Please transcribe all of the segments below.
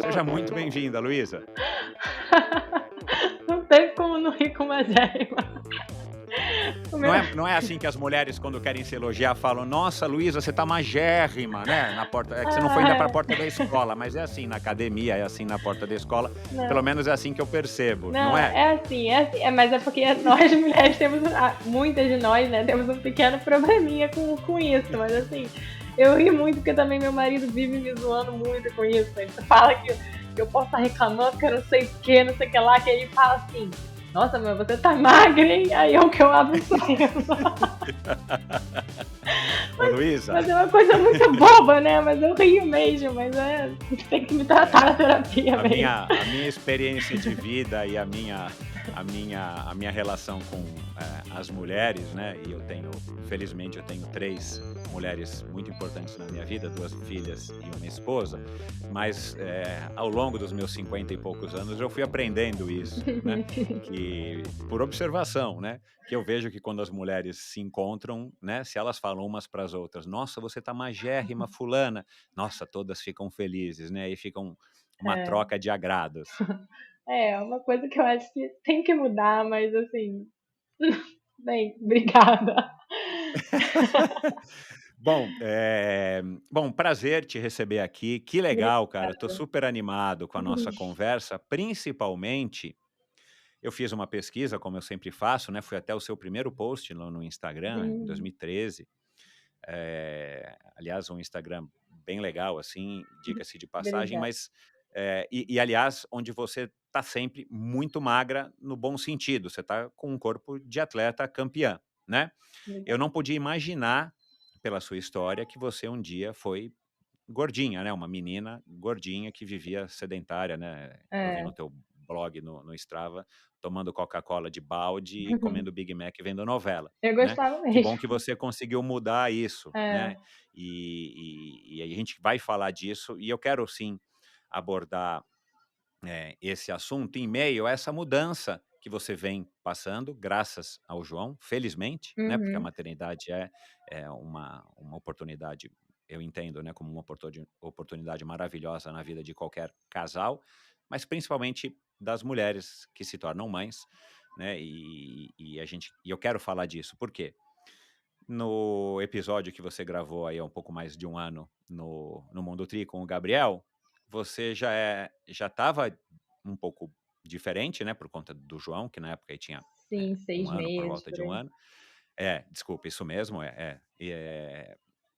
Seja muito bem-vinda, Luísa. Não tem como não rir com magérrima. O meu... Não é assim que as mulheres, quando querem se elogiar, falam: "Nossa, Luísa, você tá magérrima", né, na porta. É que você não foi ainda pra Ai, porta da escola, mas é assim na academia, é assim na porta da escola, pelo não, menos é assim que eu percebo, não não, é? é assim, mas é porque nós mulheres temos, muitas de nós, né, temos um pequeno probleminha com isso, mas assim, eu ri muito porque também meu marido vive me zoando muito com isso. Ele fala que eu posso estar reclamando que eu não sei o que, não sei o que lá, que ele fala assim, nossa, mas você tá magra, hein? Aí é o que eu abro o sorriso. Ô, Luísa, Mas é uma coisa muito boba, né? Mas eu rio mesmo, mas tem que me tratar na é, terapia a mesmo. minha experiência de vida e a minha relação com, as mulheres, né, e eu tenho felizmente eu tenho 3 mulheres muito importantes na minha vida, 2 filhas e uma esposa, mas, ao longo dos meus 50 e poucos anos eu fui aprendendo isso, né, que por observação, né, que eu vejo que quando as mulheres se encontram, né, se elas falam umas para as outras: "Nossa, você tá magérrima fulana", nossa, todas ficam felizes, né, e ficam uma É, troca de agrados. é uma coisa que eu acho que tem que mudar, mas assim, bem, obrigada. Bom, prazer te receber aqui. Que legal, cara. Tô Obrigada. super animado com a nossa conversa. Principalmente, eu fiz uma pesquisa, como eu sempre faço, né? Fui até o seu primeiro post lá no Instagram, em Sim, 2013. Aliás, um Instagram bem legal, assim, diga-se de passagem, obrigada. mas aliás, onde você tá sempre muito magra no bom sentido. Você tá com um corpo de atleta campeã, né? Eu Obrigada. não podia imaginar, pela sua história, que você um dia foi gordinha, né, uma menina gordinha que vivia sedentária, né. Eu vi no É. teu blog no Strava, tomando Coca-Cola de balde e comendo Big Mac vendo novela, Eu né. gostava Que mesmo. bom que você conseguiu mudar isso, né. É, E a gente vai falar disso e eu quero sim abordar esse assunto em meio a essa mudança que você vem passando, graças ao João, felizmente, né, porque a uhum, maternidade é uma oportunidade, eu entendo, né, como uma oportunidade maravilhosa na vida de qualquer casal, mas principalmente das mulheres que se tornam mães, né, e eu quero falar disso, por quê? No episódio que você gravou aí há um pouco mais de um ano no Mundo Tri com o Gabriel, você já estava um pouco diferente, né, por conta do João, que na época aí tinha, sim, um seis ano, por meses volta por de um aí. ano. Desculpa, isso mesmo,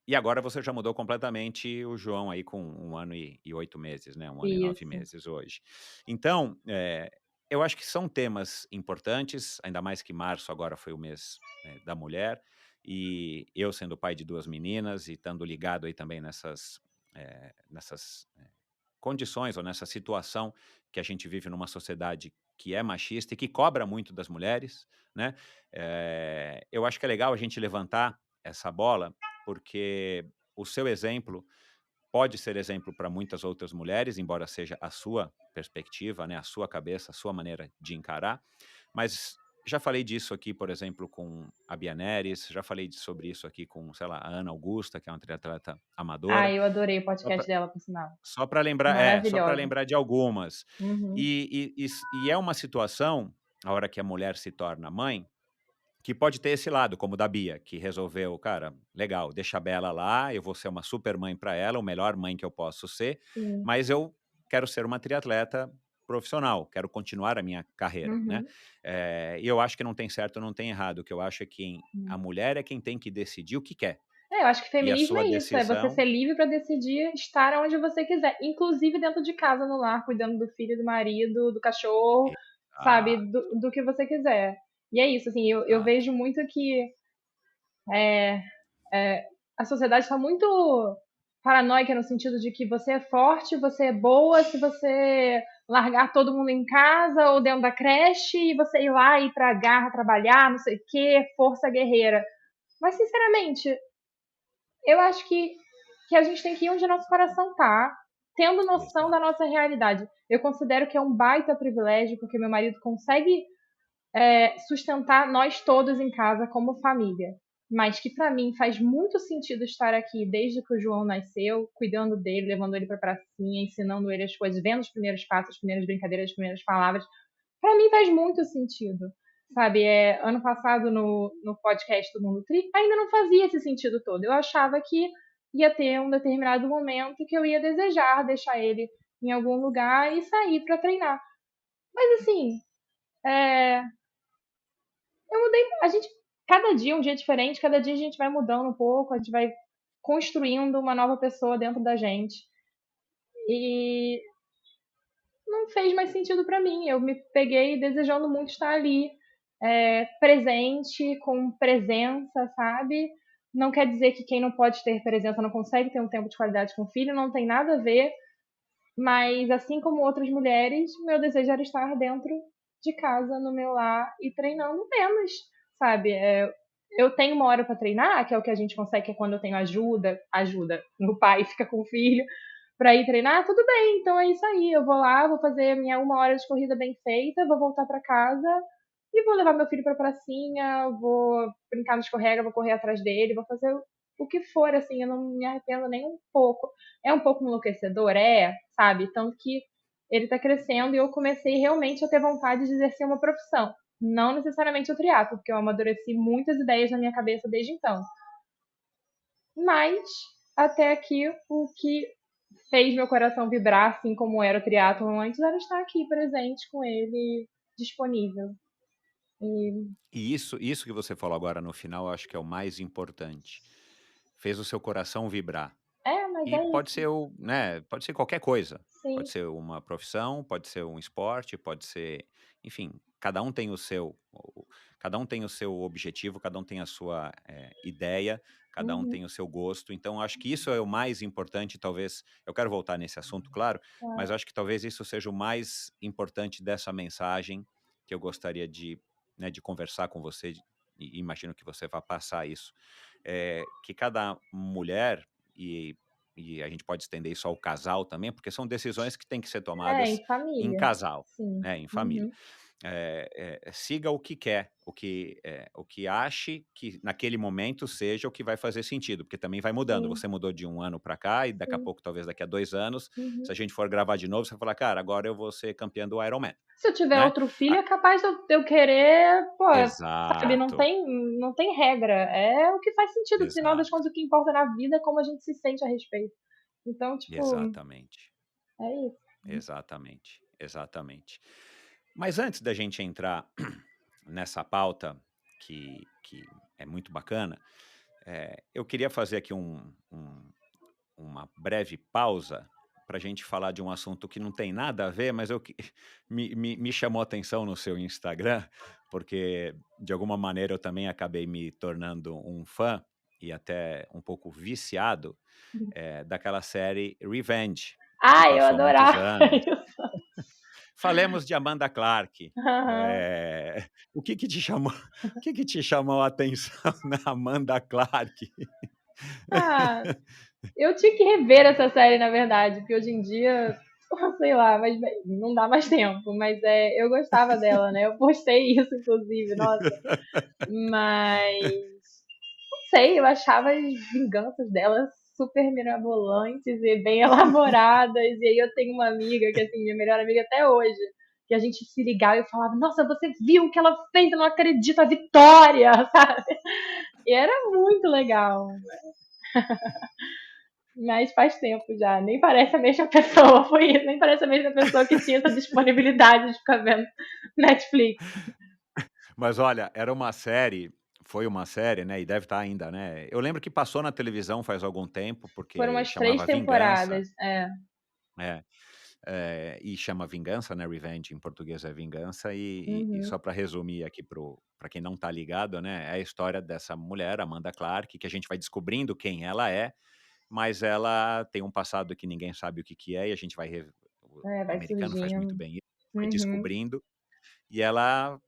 e agora você já mudou completamente o João aí com um ano e 8 meses, né, um ano e 9 Isso. meses hoje. Então, eu acho que são temas importantes, ainda mais que março agora foi o mês, da mulher, e eu sendo pai de 2 meninas e estando ligado aí também nessas condições ou nessa situação que a gente vive numa sociedade que é machista e que cobra muito das mulheres, né, eu acho que é legal a gente levantar essa bola, porque o seu exemplo pode ser exemplo para muitas outras mulheres, embora seja a sua perspectiva, né, a sua cabeça, a sua maneira de encarar, mas já falei disso aqui, por exemplo, com a Bia Neres, já falei sobre isso aqui com, sei lá, a Ana Augusta, que é uma triatleta Ah, amadora, eu adorei o só podcast dela, por sinal. só para Maravilhosa. lembrar de algumas. Uhum. E é uma situação, a hora que a mulher se torna mãe, que pode ter esse lado, como o da Bia, que resolveu: "Cara, legal, deixa a Bela lá, eu vou ser uma super mãe para ela, o melhor mãe que eu posso ser, Sim. mas eu quero ser uma triatleta profissional, quero continuar a minha carreira", né. Uhum. E eu acho que não tem certo, não tem errado, o que eu acho é que a Hum. mulher é quem tem que decidir o que quer, Eu acho que e a feminismo sua é isso, é você decisão ser livre pra decidir estar onde você quiser, inclusive dentro de casa, no lar, cuidando do filho, do marido, do cachorro, sabe, exato, do que você quiser. E é isso, assim, eu exato. vejo muito que é, a sociedade está muito paranoica no sentido de que você é forte, você é boa se você largar todo mundo em casa ou dentro da creche e você ir lá e ir pra garra trabalhar, não sei o quê, força guerreira. Mas, sinceramente, eu acho que a gente tem que ir onde nosso coração tá, tendo noção da Exato. nossa realidade. Eu considero que é um baita privilégio, porque meu marido consegue sustentar nós todos em casa como família. mas que para mim faz muito sentido estar aqui desde que o João nasceu, cuidando dele, levando ele para pracinha, ensinando ele as coisas, vendo os primeiros passos, as primeiras brincadeiras, as primeiras palavras. Para mim faz muito sentido. Sabe, ano passado no podcast do Mundo Tri, ainda não fazia esse sentido todo. Eu achava que ia ter um determinado momento que eu ia desejar deixar ele em algum lugar e sair para treinar. Mas assim, é, eu mudei. A gente, cada dia é um dia diferente, cada dia a gente vai mudando um pouco, a gente vai construindo uma nova pessoa dentro da gente. E não fez mais sentido para mim. Eu me peguei desejando muito estar ali, presente, com presença, sabe? Não quer dizer que quem não pode ter presença não consegue ter um tempo de qualidade com o filho, não tem nada a ver. Mas assim como outras mulheres, meu desejo era estar dentro de casa, no meu lar e treinando menos, sabe? Eu tenho uma hora para treinar, que é o que a gente consegue, que é quando eu tenho ajuda, no pai fica com o filho, para ir treinar, tudo bem, então é isso aí. Eu vou lá, vou fazer minha 1 hora de corrida bem feita, vou voltar para casa e vou levar meu filho pra pracinha, vou brincar no escorrega, vou correr atrás dele, vou fazer o que for, assim, eu não me arrependo nem um pouco. É um pouco enlouquecedor, sabe? Tanto que ele tá crescendo e eu comecei realmente a ter vontade de exercer uma profissão. Não necessariamente o triatlo, porque eu amadureci muitas ideias na minha cabeça desde então. Mas, até aqui, o que fez meu coração vibrar, assim como era o triatlo antes, era estar aqui presente com ele, disponível. E E isso que você falou agora no final, eu acho que é o mais importante. Fez o seu coração vibrar. mas E é pode isso, ser né, pode ser qualquer coisa. sim. Pode ser uma profissão, pode ser um esporte, pode ser, enfim, cada um tem cada um tem o seu objetivo, cada um tem a sua ideia, cada um Uhum, tem o seu gosto. Então, acho que isso é o mais importante, talvez. Eu quero voltar nesse assunto, claro, mas claro. acho que talvez isso seja o mais importante dessa mensagem que eu gostaria de conversar com você, e imagino que você vai passar isso. Que cada mulher, e a gente pode estender isso ao casal também, porque são decisões que têm que ser tomadas Em em família. casal, Sim. né, em família. Uhum, Siga o que quer, o que ache que naquele momento seja o que vai fazer sentido, porque também vai mudando. sim, Você mudou de 1 ano para cá e daqui a sim. pouco, talvez daqui a 2 anos, se Uhum. a gente for gravar de novo, você vai falar: "Cara, agora eu vou ser campeã do Ironman", Se eu tiver né. outro filho, Ah, é capaz de eu querer, pô, sabe, não exato, tem, não tem regra. É o que faz sentido. No final das exato, contas, o que importa na vida é como a gente se sente a respeito. Então, tipo, exatamente. é isso. Exatamente, exatamente. Mas antes da gente entrar nessa pauta que é muito bacana, eu queria fazer aqui uma breve pausa para a gente falar de um assunto que não tem nada a ver, mas me chamou a atenção no seu Instagram, porque de alguma maneira eu também acabei me tornando um fã e até um pouco viciado daquela série Revenge, que Ah, eu passou há muitos adorava anos. isso. Falemos de Amanda Clarke. Aham. O que que te chamou o que que te chamou a atenção na Amanda Clarke? Ah, eu tinha que rever essa série, na verdade, porque hoje em dia, sei lá, mas bem, não dá mais tempo. Mas eu gostava dela, né? Eu postei isso, inclusive, nossa. Mas não sei, eu achava as vinganças dela super mirabolantes e bem elaboradas. E aí eu tenho uma amiga, que assim, minha melhor amiga até hoje, que a gente se ligava e eu falava, nossa, você viu o que ela fez? Eu não acredito, a vitória, sabe? E era muito legal. Mas faz tempo já, nem parece a mesma pessoa, foi isso, nem parece a mesma pessoa que tinha essa disponibilidade de ficar vendo Netflix. Mas olha, foi uma série, né, e deve estar ainda, né. Eu lembro que passou na televisão faz algum tempo, Foram porque umas 3 chamava Vingança, temporadas, é. é, e chama Vingança, né, Revenge em português é Vingança, e Uhum, só para resumir aqui para quem não tá ligado, né, é a história dessa mulher, Amanda Clarke, que a gente vai descobrindo quem ela é, mas ela tem um passado que ninguém sabe o que que é, e a gente vai o vai americano faz muito surgindo. bem isso, vai Uhum, descobrindo, e ela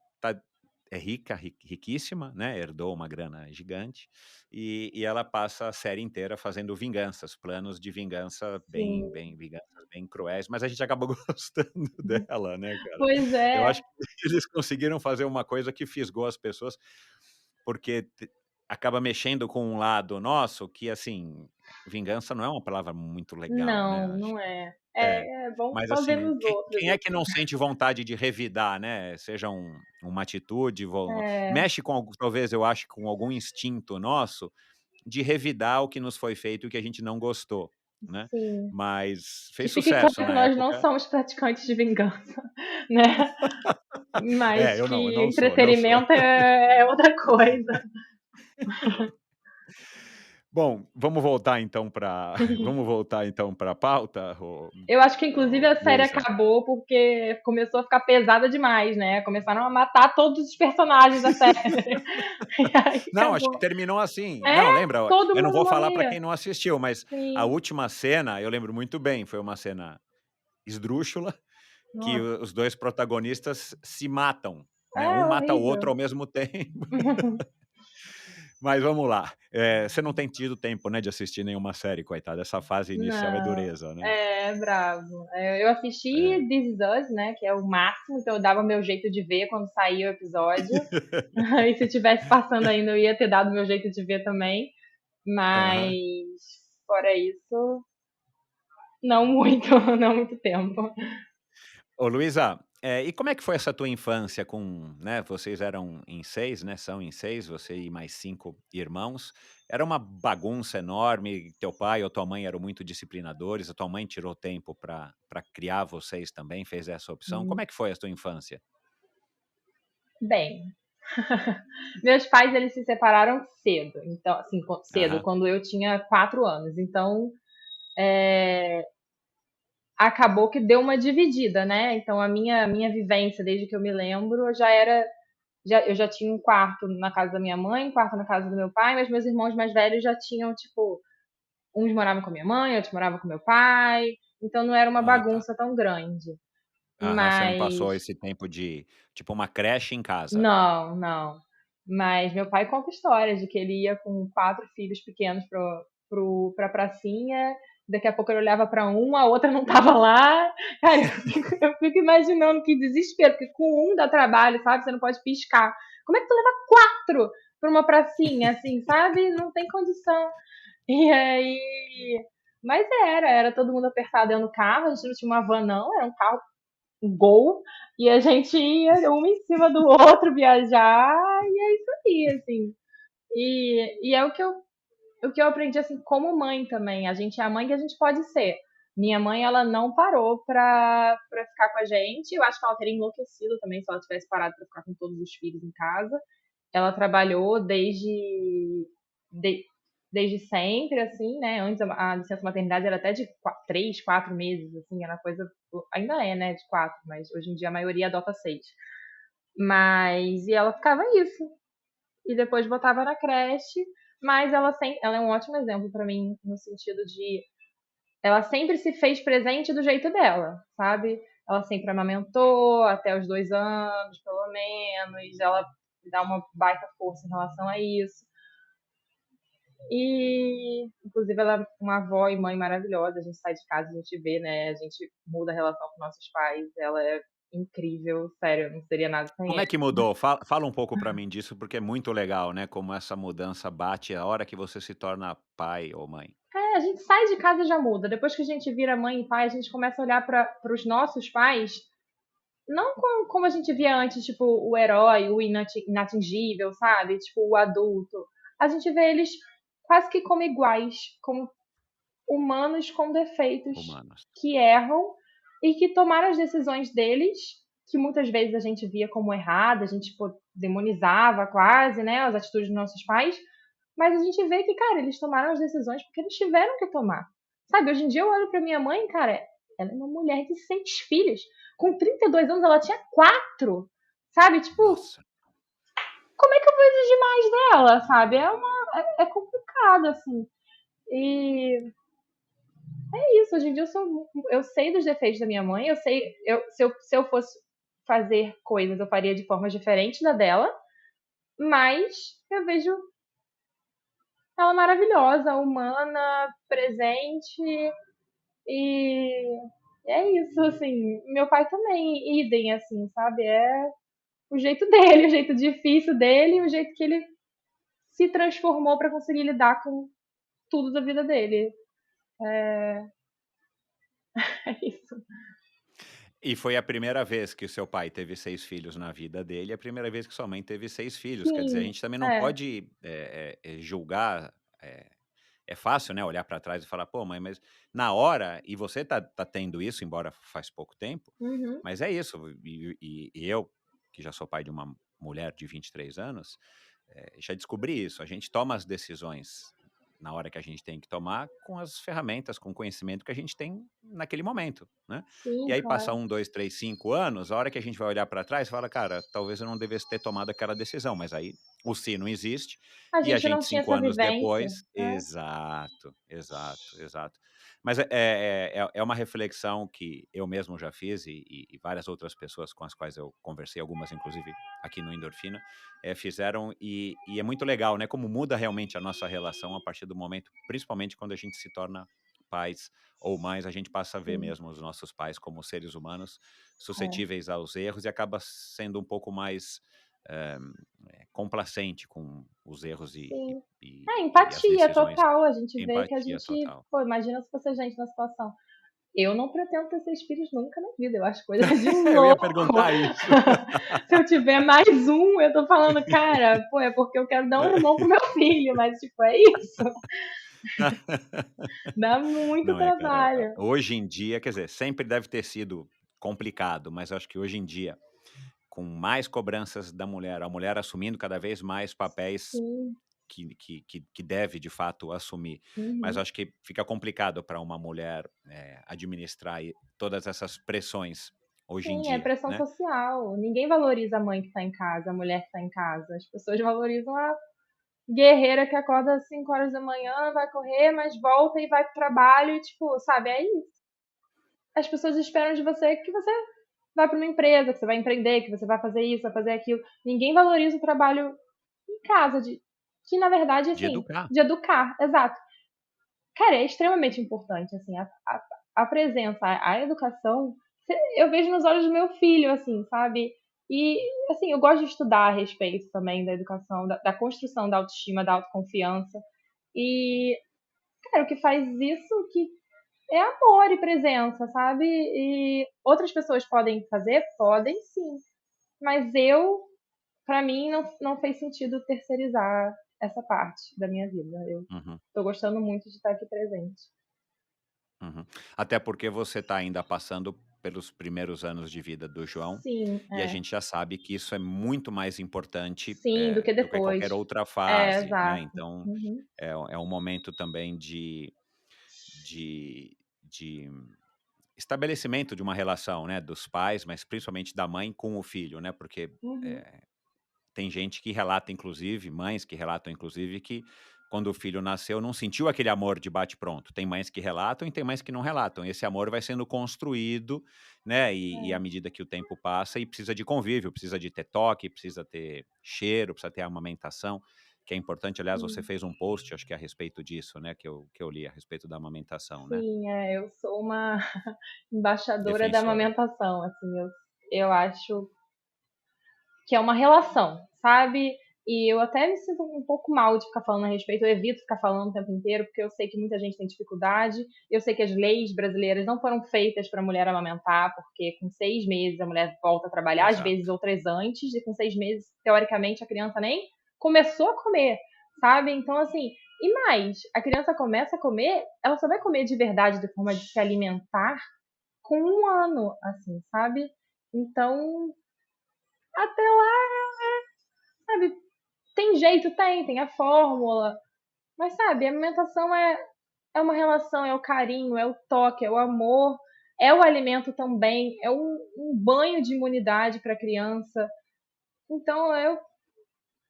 é rica, riquíssima, né, herdou uma grana gigante, e ela passa a série inteira fazendo vinganças, planos de vingança sim. vinganças bem cruéis, mas a gente acaba gostando dela, né, cara. Pois Eu é. acho que eles conseguiram fazer uma coisa que fisgou as pessoas, porque acaba mexendo com um lado nosso que, assim, vingança não é uma palavra muito legal, né, Não, acho. não é. É, É bom mas só ver assim, nos outros, quem é que assim. não sente vontade de revidar, né, seja uma atitude, É, mexe com algo talvez eu acho com algum instinto nosso, de revidar o que nos foi feito e o que a gente não gostou, né. sim. Mas Que fez fique sucesso claro que na nós não época. somos praticantes de vingança, né, mas É, eu que não sou, não sou. entretenimento é outra coisa. Bom, vamos voltar então para vamos voltar então para a pauta, Eu acho que inclusive a série Luísa. acabou porque começou a ficar pesada demais, né, começaram a matar todos os personagens da série. E aí Não, acho que acabou. terminou assim. É, Não, lembra, todo eu não mundo vou falar para quem morria. não assistiu, mas a Sim. última cena eu lembro muito bem, foi uma cena esdrúxula, que Nossa, os 2 protagonistas se matam, né, um é mata o outro horrível. ao mesmo tempo. Mas vamos lá, você não tem tido tempo, né, de assistir nenhuma série, coitada, essa fase inicial é Não, dureza, né. é bravo. Eu É. assisti This Is Us, né, que é o máximo, então eu dava meu jeito de ver quando saía o episódio. E se tivesse passando ainda, eu ia ter dado meu jeito de ver também. Mas Aham. fora isso, não muito, não muito tempo. Ô Luísa, e como é que foi essa tua infância com, né, vocês eram em 6, né, são em 6, você e mais 5 irmãos. Era uma bagunça enorme, teu pai ou tua mãe eram muito disciplinadores, a tua mãe tirou tempo para criar vocês também, fez essa opção. Como Hum, é que foi a tua infância? Bem, meus pais eles se separaram cedo, então assim, cedo, Aham. quando eu tinha 4 anos. Então, acabou que deu uma dividida, né? Então a minha vivência desde que eu me lembro eu já tinha um quarto na casa da minha mãe, um quarto na casa do meu pai, mas meus irmãos mais velhos já tinham, tipo, uns moravam com a minha mãe, outros moravam com meu pai, então não era uma Ah, tá. bagunça tão grande. Aham, você não Mas passou esse tempo de tipo uma creche em casa. não, não. Mas meu pai conta histórias de que ele ia com 4 filhos pequenos pra pracinha, daqui a pouco ele olhava pra um, a outra não tava lá. Cara, eu fico imaginando que desespero, porque com um dá trabalho, sabe? Você não pode piscar. Como é que tu leva 4 pra uma pracinha, assim, sabe? Não tem condição. E aí. Mas era todo mundo apertado dentro do carro, a gente não tinha uma van, não, era um carro Gol, e a gente ia um em cima do outro viajar, e é isso aí, assim. E é o que eu aprendi, assim, como mãe também. A gente é a mãe que a gente pode ser. Minha mãe, ela não parou pra ficar com a gente. Eu acho que ela teria enlouquecido também se ela tivesse parado pra ficar com todos os filhos em casa. Ela trabalhou de- desde sempre, assim, né? Antes a licença maternidade era até de 3, 4 meses, assim, era coisa. Ainda é, né? De 4, mas hoje em dia a maioria adota 6. E ela ficava isso. E depois botava na creche, mas ela é um ótimo exemplo pra mim, no sentido de. Ela sempre se fez presente do jeito dela, sabe? Ela sempre amamentou até os 2 anos, pelo menos. Ela dá uma baita força em relação a isso. E, inclusive, ela é uma avó e mãe maravilhosa. A gente sai de casa, a gente vê, né? A gente muda a relação com nossos pais. Ela é incrível, sério, não seria nada sem Como é ela. que mudou? Fala um pouco pra mim disso, porque é muito legal, né, como essa mudança bate a hora que você se torna pai ou mãe. A gente sai de casa e já muda. Depois que a gente vira mãe e pai, a gente começa a olhar para os nossos pais, não como a gente via antes, tipo, o herói, o inatingível, sabe? Tipo, o adulto. A gente vê eles quase que como iguais, como humanos com defeitos Humanos. que erram e que tomaram as decisões deles, que muitas vezes a gente via como errada, a gente pô, demonizava quase, né, as atitudes dos nossos pais, mas a gente vê que, cara, eles tomaram as decisões porque eles tiveram que tomar. Sabe, hoje em dia eu olho pra minha mãe, cara, ela é uma mulher de 6 filhos. Com 32 anos ela tinha 4. Sabe, tipo, Nossa. como é que eu vou exigir mais dela, sabe? É complicado, assim. E é isso, hoje em dia eu sei dos defeitos da minha mãe, eu sei, se eu fosse fazer coisas, eu faria de formas diferentes da dela, mas eu vejo ela maravilhosa, humana, presente, e é isso, assim. Meu pai também, idem, assim, sabe? É o jeito dele, o jeito difícil dele, o jeito que ele se transformou para conseguir lidar com tudo da vida dele. É isso. E foi a primeira vez que o seu pai teve 6 filhos na vida dele, e a primeira vez que sua mãe teve 6 filhos, quer dizer, a Sim, gente também não é. pode, julgar, é fácil, né, olhar para trás e falar: "Pô, mãe, mas", na hora, e você tá tendo isso, embora faz pouco tempo, Uhum. mas é isso, e eu, que já sou pai de uma mulher de 23 anos, já descobri isso, a gente toma as decisões na hora que a gente tem que tomar, com as ferramentas, com o conhecimento que a gente tem naquele momento, né. E Sim, aí passa claro. 1, 2, 3, 5 anos, a hora que a gente vai olhar para trás, fala: "Cara, talvez eu não devesse ter tomado aquela decisão", mas aí o se não existe, A e a gente gente não tinha 5 essa anos vivência, depois, né. exato, exato, exato. Mas é uma reflexão que eu mesmo já fiz, e várias outras pessoas com as quais eu conversei, algumas inclusive aqui no Endorfina, fizeram, e é muito legal, né, como muda realmente a nossa relação a partir do momento, principalmente quando a gente se torna pais ou mães, a gente passa a ver Sim, mesmo os nossos pais como seres humanos é. suscetíveis aos erros, e acaba sendo um pouco mais, eh, complacente com os erros Sim. e as Empatia decisões. total. A gente vê que a Empatia gente, total. pô, imagina se fosse a gente na situação. Eu não pretendo ter 6 filhos nunca na vida, eu acho coisa de Eu ia louco. perguntar isso. Se eu tiver mais um, eu tô falando, cara, pô, é porque eu quero dar um irmão pro meu filho, mas tipo, é isso. Dá muito Não é, cara, trabalho. hoje em dia, quer dizer, sempre deve ter sido complicado, mas eu acho que hoje em dia, com mais cobranças da mulher, a mulher assumindo cada vez mais papéis Sim. que deve de fato assumir, mas Uhum. acho que fica complicado para uma mulher, administrar todas essas pressões hoje em Sim, é dia, pressão né. social. Ninguém valoriza a mãe que tá em casa, a mulher que tá em casa. As pessoas valorizam a guerreira que acorda às 5 horas da manhã, vai correr, mas volta e vai pro trabalho e, tipo, sabe, é isso. As pessoas esperam de você que você vai para uma empresa, que você vai empreender, que você vai fazer isso, vai fazer aquilo. Ninguém valoriza o trabalho em casa, que na verdade, De assim, educar. de educar, exato. Cara, é extremamente importante, assim, a presença, a educação. Eu vejo nos olhos do meu filho, assim, sabe? E, assim, eu gosto de estudar a respeito também da educação, da construção da autoestima, da autoconfiança. E, cara, o que faz isso que é amor e presença, sabe? E outras pessoas podem fazer? Podem sim. Mas pra mim, não fez sentido terceirizar essa parte da minha vida. Eu Uhum, tô gostando muito de estar aqui presente. uhum. Até porque você está ainda passando pelos primeiros anos de vida do João, Sim, e a gente já sabe que isso é muito mais importante, sim, do que do que depois. qualquer outra É, fase, né, exato. então Uhum. é um momento também de estabelecimento de uma relação, né, dos pais, mas principalmente da mãe com o filho, né, porque, Uhum. eh, tem gente que relata inclusive, mães que relatam inclusive que quando o filho nasceu não sentiu aquele amor de bate pronto. Tem mães que relatam e tem mães que não relatam. Esse amor vai sendo construído, né, e à É. medida que o tempo passa, e precisa de convívio, precisa de ter toque, precisa ter cheiro, precisa ter amamentação, que é importante. Aliás, você Sim, fez um post, acho que a respeito disso, né, que eu li a respeito da amamentação, né. sim, eu sou uma embaixadora da Defensora. amamentação, assim, eu acho que é uma relação, sabe? E eu até me sinto um pouco mal de ficar falando a respeito, eu evito ficar falando o tempo inteiro, porque eu sei que muita gente tem dificuldade, eu sei que as leis brasileiras não foram feitas para a mulher amamentar, porque com 6 meses a mulher volta a trabalhar, às vezes Exato. outras antes, e com 6 meses, teoricamente, a criança nem começou a comer, sabe? Então, assim, e mais, a criança começa a comer, ela só vai comer de verdade, de forma de se alimentar, com 1 ano, assim, sabe? Então, até lá, sabe, tem jeito, tem a fórmula, mas sabe, a alimentação é uma relação, é o carinho, é o toque, é o amor, é o alimento também, é um banho de imunidade para a criança. Então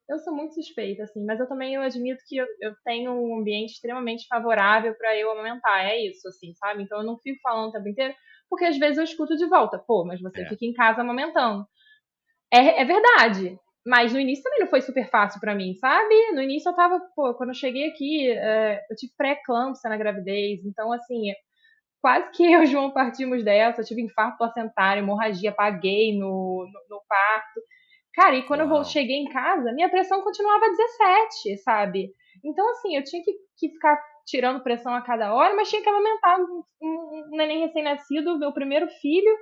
eu sou muito suspeita, assim, mas eu também eu admito que eu tenho um ambiente extremamente favorável para eu amamentar, é isso, assim, sabe? Então eu não fico falando o tempo inteiro, porque às vezes eu escuto de volta, pô, mas você É. fica em casa amamentando. É verdade. Mas no início também não foi super fácil pra mim, sabe? No início eu tava, pô, quando eu cheguei aqui, eu tive pré-eclâmpsia na gravidez, então assim, quase que eu e o João partimos dessa, eu tive infarto placentário, hemorragia, paguei no parto. Cara, e quando Uau. cheguei em casa, minha pressão continuava 17, sabe? Então, assim, eu tinha que ficar tirando pressão a cada hora, mas tinha que amamentar um neném recém-nascido, meu primeiro filho,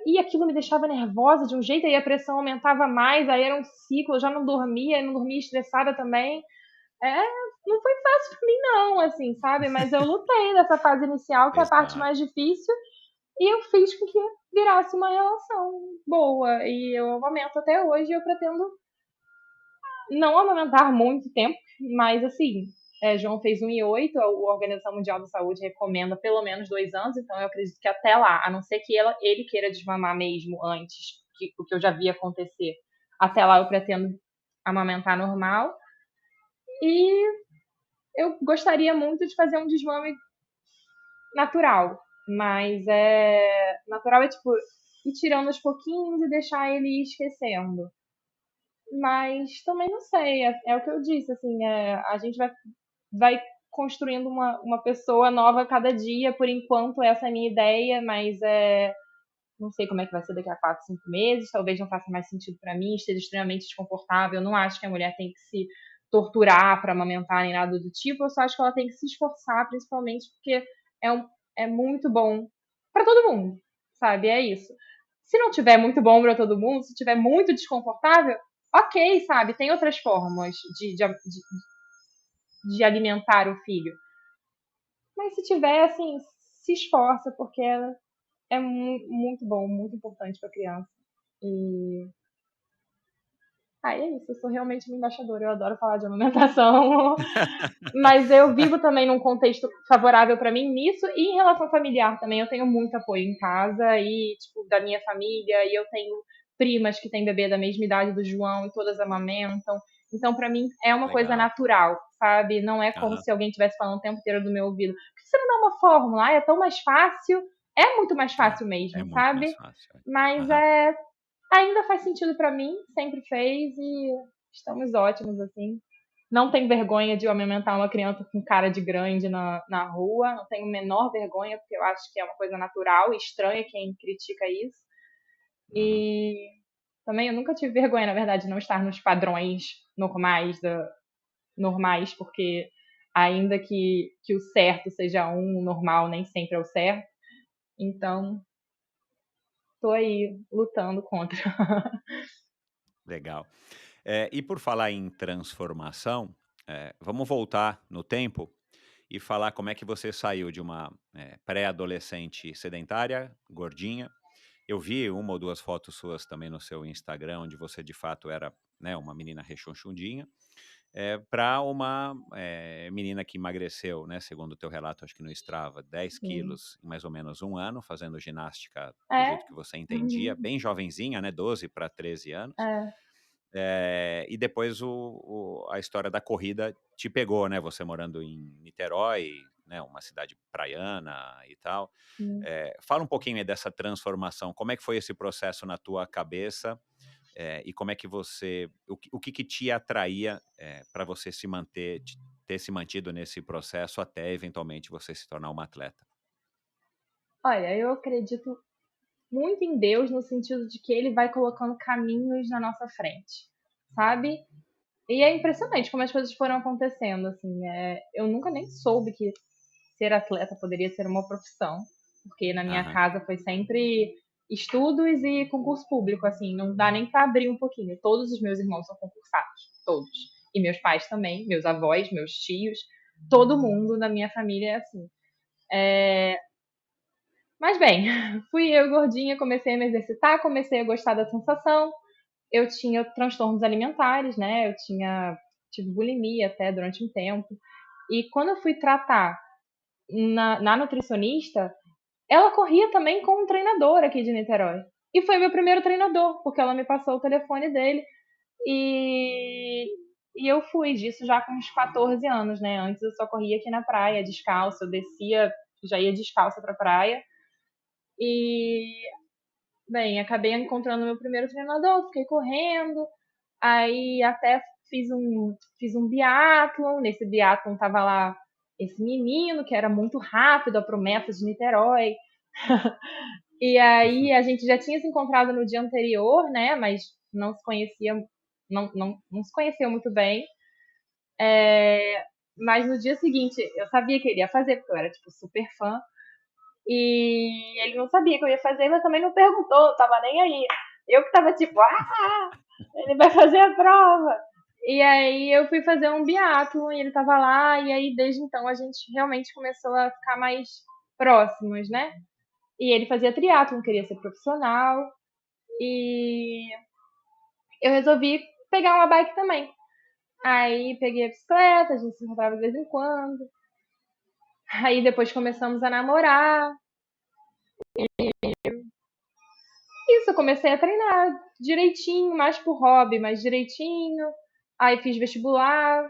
e aquilo me deixava nervosa de um jeito, aí a pressão aumentava mais, aí era um ciclo, eu já não dormia estressada também. É, não foi fácil pra mim, não, assim, sabe? Mas eu lutei nessa fase inicial, que é a parte Exato. mais difícil, e eu fiz com que virasse uma relação boa. E eu amamento até hoje, e eu pretendo não amamentar muito tempo, mas assim, João fez 1,8, a Organização Mundial da Saúde recomenda pelo menos 2 anos, então eu acredito que até lá, a não ser que ele queira desmamar mesmo antes, o que eu já vi acontecer, até lá eu pretendo amamentar normal. E eu gostaria muito de fazer um desmame natural, mas natural é tipo ir tirando aos pouquinhos e deixar ele ir esquecendo. Mas também não sei, é o que eu disse, assim, a gente vai construindo uma pessoa nova a cada dia, por enquanto essa é a minha ideia, mas não sei como é que vai ser daqui a 4, 5 meses, talvez não faça mais sentido para mim, esteja extremamente desconfortável, eu não acho que a mulher tem que se torturar para amamentar nem nada do tipo, eu só acho que ela tem que se esforçar, principalmente porque é muito bom para todo mundo, sabe? É isso. Se não tiver muito bom para todo mundo, se tiver muito desconfortável, ok, sabe? Tem outras formas de alimentar o filho. Mas se tiver, assim, se esforça, porque é muito bom, muito importante para a criança. E. É isso, eu sou realmente uma embaixadora, eu adoro falar de amamentação. Mas eu vivo também num contexto favorável para mim nisso, e em relação familiar também, eu tenho muito apoio em casa, e, tipo, da minha família, e eu tenho primas que têm bebê da mesma idade do João, e todas amamentam. Então, para mim, é uma coisa Legal. natural, sabe? Não é como Aham. se alguém estivesse falando o tempo inteiro do meu ouvido. Por que você não dá uma fórmula? É tão mais fácil. É muito mais fácil É mesmo, muito mais sabe? fácil. Mas Aham. ainda faz sentido para mim, sempre fez, e estamos ótimos, assim. Não tenho vergonha de amamentar uma criança com cara de grande na rua, não tenho a menor vergonha, porque eu acho que é uma coisa natural e estranha quem critica isso. Uhum. E também eu nunca tive vergonha, na verdade, de não estar nos padrões normais, porque ainda que o certo seja um, o normal nem sempre é o certo. Então, tô aí lutando contra. Legal. E por falar em transformação, vamos voltar no tempo e falar como é que você saiu de uma, pré-adolescente sedentária, gordinha. Eu vi uma ou 2 fotos suas também no seu Instagram, onde você de fato era, né, uma menina rechonchudinha, pra uma, menina que emagreceu, né, segundo o teu relato, acho que no Strava, 10 Sim. quilos em mais ou menos 1 ano, fazendo ginástica do É. jeito que você entendia, bem jovenzinha, né, 12 para 13 anos. É. E depois a história da corrida te pegou, né, você morando em Niterói, né, uma cidade praiana e tal. Sim. Fala um pouquinho aí dessa transformação, como é que foi esse processo na tua cabeça, e como é que você o que te atraía, pra você ter se mantido nesse processo até eventualmente você se tornar uma atleta? Olha, eu acredito muito em Deus no sentido de que ele vai colocando caminhos na nossa frente, sabe? E é impressionante como as coisas foram acontecendo, assim. Eu nunca nem soube que ser atleta poderia ser uma profissão, porque na minha Aham. casa foi sempre estudos e concurso público, assim, não dá nem para abrir um pouquinho. Todos os meus irmãos são concursados, todos. E meus pais também, meus avós, meus tios, todo mundo na minha família é assim. Mas bem, fui eu gordinha, comecei a me exercitar, comecei a gostar da sensação. Eu tinha transtornos alimentares, né? Tive bulimia até durante um tempo. E quando eu fui tratar na nutricionista, ela corria também com um treinador aqui de Niterói. E foi meu primeiro treinador, porque ela me passou o telefone dele. E, e eu fui disso já com uns 14 anos, né? Antes eu só corria aqui na praia, descalça. Eu descia, já ia descalça pra praia. E, bem, acabei encontrando meu primeiro treinador, fiquei correndo. Aí até fiz um biatlon. Nesse biatlon tava lá esse menino que era muito rápido, a promessa de Niterói. E aí a gente já tinha se encontrado no dia anterior, né? Mas não se conhecia, não se conheceu muito bem. É, mas no dia seguinte, eu sabia que ele ia fazer, porque eu era, tipo, super fã. E ele não sabia que eu ia fazer, mas também não perguntou, não tava nem aí. Eu que tava tipo, ele vai fazer a prova. E aí eu fui fazer um biatlo e ele tava lá, e aí desde então a gente realmente começou a ficar mais próximos, né? E ele fazia triatlon, queria ser profissional, e eu resolvi pegar uma bike também. Aí peguei a bicicleta, a gente se encontrava de vez em quando. Aí depois começamos a namorar. Isso, eu comecei a treinar direitinho, mais por hobby, mais direitinho. Aí fiz vestibular,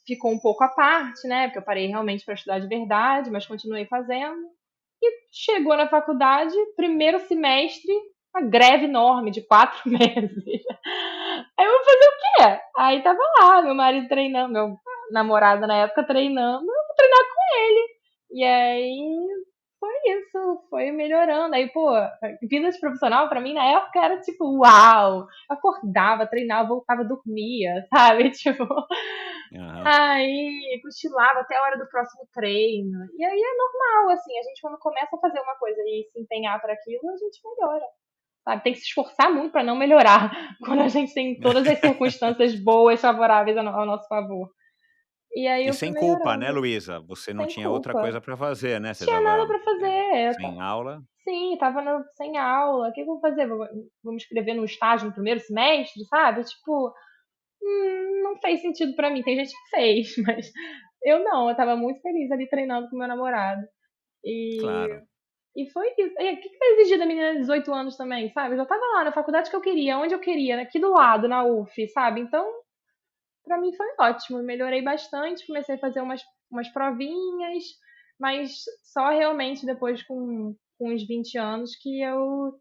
ficou um pouco à parte, né? Porque eu parei realmente para estudar de verdade, mas continuei fazendo. E chegou na faculdade, primeiro semestre, uma greve enorme de 4 meses. Aí eu vou fazer o quê? Aí tava lá, meu marido treinando, meu namorado na época treinando, eu vou treinar com ele. E aí foi isso, foi melhorando. Aí, pô, vida de profissional pra mim na época era tipo, uau! Acordava, treinava, voltava, dormia, sabe? Tipo, Aham. aí cochilava até a hora do próximo treino. E aí é normal, assim, a gente quando começa a fazer uma coisa e se empenhar para aquilo, a gente melhora. Sabe? Tem que se esforçar muito para não melhorar quando a gente tem todas as circunstâncias boas, favoráveis ao nosso favor. E aí E eu fui sem culpa, né, melhorando, Luísa? Você não sem tinha outra culpa. coisa para fazer, né? Você Tinha nada estava para fazer. sem aula. Sim, tava sem aula. O que eu vou fazer? Vou me inscrever no estágio no primeiro semestre, sabe? Tipo, não fez sentido pra mim. Tem gente que fez, mas eu não. Eu tava muito feliz ali treinando com meu namorado. E, Claro. e foi isso. E o que vai exigir da menina de 18 anos também, sabe? Eu já tava lá na faculdade que eu queria, onde eu queria, aqui do lado, na UF, sabe? Então, pra mim foi ótimo. Melhorei bastante, comecei a fazer umas provinhas, mas só realmente depois com uns 20 anos que eu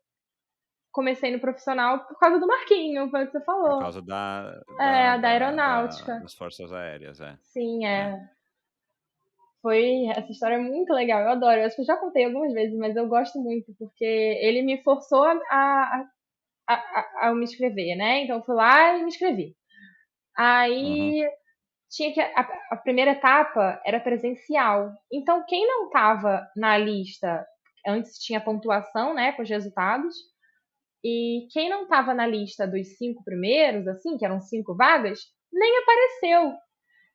comecei no profissional por causa do Marquinho, foi o que você Por falou. causa da É, da aeronáutica. das forças aéreas, é. Sim, É. essa história é muito legal, eu adoro. Eu acho que eu já contei algumas vezes, mas eu gosto muito, porque ele me forçou a me inscrever, né? Então eu fui lá e me inscrevi. Uhum. Aí tinha que. A primeira etapa era presencial. Então, quem não estava na lista, antes tinha pontuação, né, com os resultados, e quem não estava na lista dos 5 primeiros, assim, que eram 5 vagas, nem apareceu.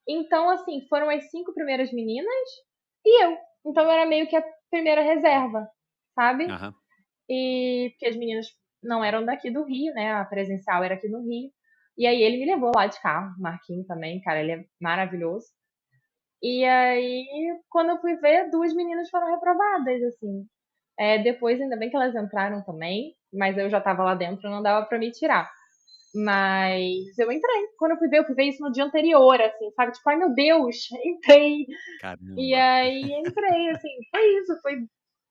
Então, assim, foram as 5 primeiras meninas e eu. Então, eu era meio que a primeira reserva, sabe? Aham. E porque as meninas não eram daqui do Rio, né? A presencial era aqui no Rio. E aí ele me levou lá de carro, Marquinhos também, cara, ele é maravilhoso. E aí, quando eu fui ver, 2 meninas foram reprovadas, assim. Depois, ainda bem que elas entraram também, mas eu já tava lá dentro, não dava pra me tirar. Mas eu entrei. Quando eu fui ver isso no dia anterior, assim, sabe? Tipo, ai meu Deus, entrei. E Caramba. aí entrei, assim, foi isso, foi,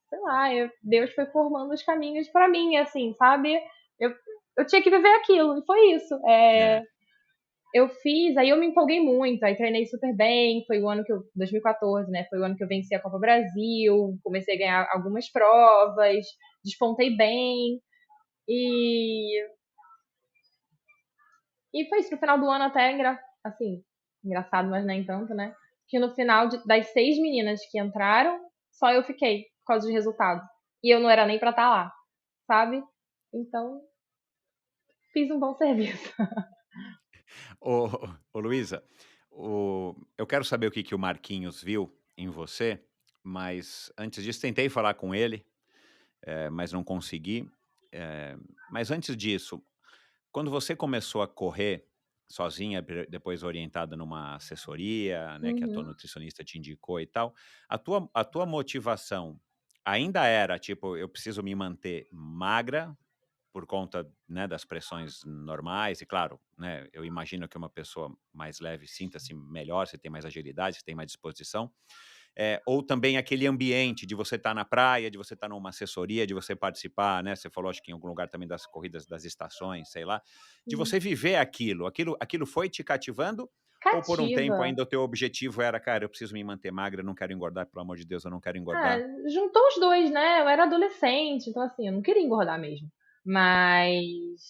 sei lá, Deus foi formando os caminhos pra mim, assim, sabe? Eu, eu tinha que viver aquilo, e foi isso. É. Eu fiz, aí eu me empolguei muito, aí treinei super bem, foi o ano que eu, 2014, né? Foi o ano que eu venci a Copa Brasil, comecei a ganhar algumas provas, despontei bem, e, e foi isso, no final do ano até, assim, engraçado, mas nem tanto, né? Que no final das 6 meninas que entraram, só eu fiquei, por causa dos resultados. E eu não era nem pra estar lá, sabe? Então, fiz um bom serviço. Ô, ô Luísa, eu quero saber o que que o Marquinhos viu em você, mas antes disso tentei falar com ele, mas não consegui. Mas antes disso, quando você começou a correr sozinha, depois orientada numa assessoria, né, que a tua Uhum. nutricionista te indicou e tal, a tua motivação ainda era tipo, eu preciso me manter magra por conta, né, das pressões normais e claro, né, eu imagino que uma pessoa mais leve sinta-se melhor, você tem mais agilidade, você tem mais disposição, ou também aquele ambiente de você estar na praia, de você estar numa assessoria, de você participar, né, você falou acho que em algum lugar também das corridas das estações, sei lá, de Sim. você viver aquilo foi te cativando ou por um tempo Cativa. ainda o teu objetivo era: "Cara, eu preciso me manter magra, eu não quero engordar, pelo amor de Deus, eu não quero Ah, engordar"? juntou os dois, né? Eu era adolescente, então assim, eu não queria engordar mesmo. Mas,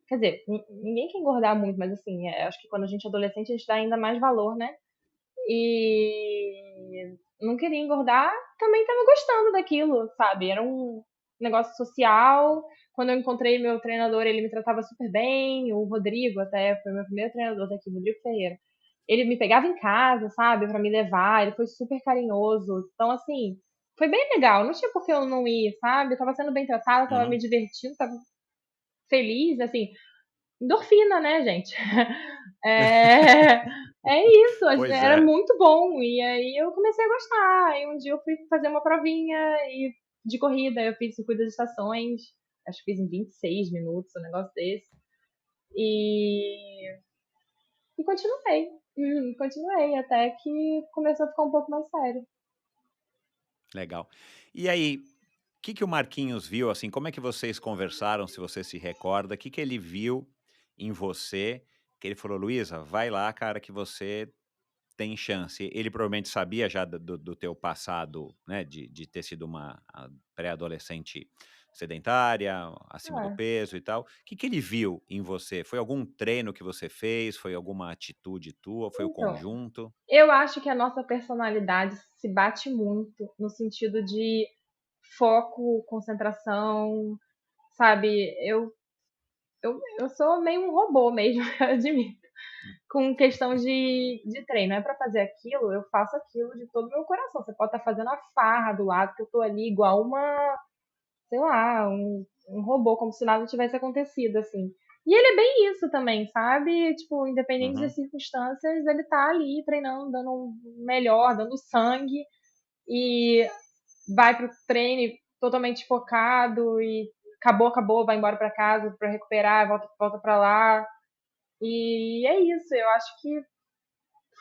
quer dizer, ninguém quer engordar muito, mas assim, acho que quando a gente é adolescente, a gente dá ainda mais valor, né? E não queria engordar, também estava gostando daquilo, sabe? Era um negócio social. Quando eu encontrei meu treinador, ele me tratava super bem. O Rodrigo, até, foi meu primeiro treinador daqui, Rodrigo Ferreira. Ele me pegava em casa, sabe, pra me levar. Ele foi super carinhoso. Então, assim, foi bem legal. Não tinha por que eu não ir, sabe? Eu tava sendo bem tratada, tava me Uhum. divertindo, tava feliz, assim. Endorfina, né, gente? É, é isso, Pois era é. muito bom. E aí eu comecei a gostar. Aí um dia eu fui fazer uma provinha e de corrida, eu fiz circuito das estações, acho que fiz em 26 minutos, um negócio desse. E, e continuei. Continuei até que começou a ficar um pouco mais sério. Legal. E aí, o que que o Marquinhos viu, assim, como é que vocês conversaram, se você se recorda? O que que ele viu em você, que ele falou: "Luísa, vai lá, cara, que você tem chance". Ele provavelmente sabia já do teu passado, né, de ter sido uma pré-adolescente sedentária, acima do Ah, peso e tal. O que que ele viu em você? Foi algum treino que você fez? Foi alguma atitude tua? Foi o então, conjunto? eu acho que a nossa personalidade se bate muito no sentido de foco, concentração, sabe? Eu sou meio um robô mesmo, eu admito. Com questão de treino. É pra fazer aquilo, eu faço aquilo de todo o meu coração. Você pode estar fazendo a farra do lado, que eu tô ali igual uma, sei lá, um robô, como se nada tivesse acontecido, assim. E ele é bem isso também, sabe? Tipo, independente das Uhum, circunstâncias, ele tá ali treinando, dando o melhor, dando sangue. E vai pro treino totalmente focado e acabou, acabou, vai embora pra casa pra recuperar, volta pra lá. E é isso, eu acho que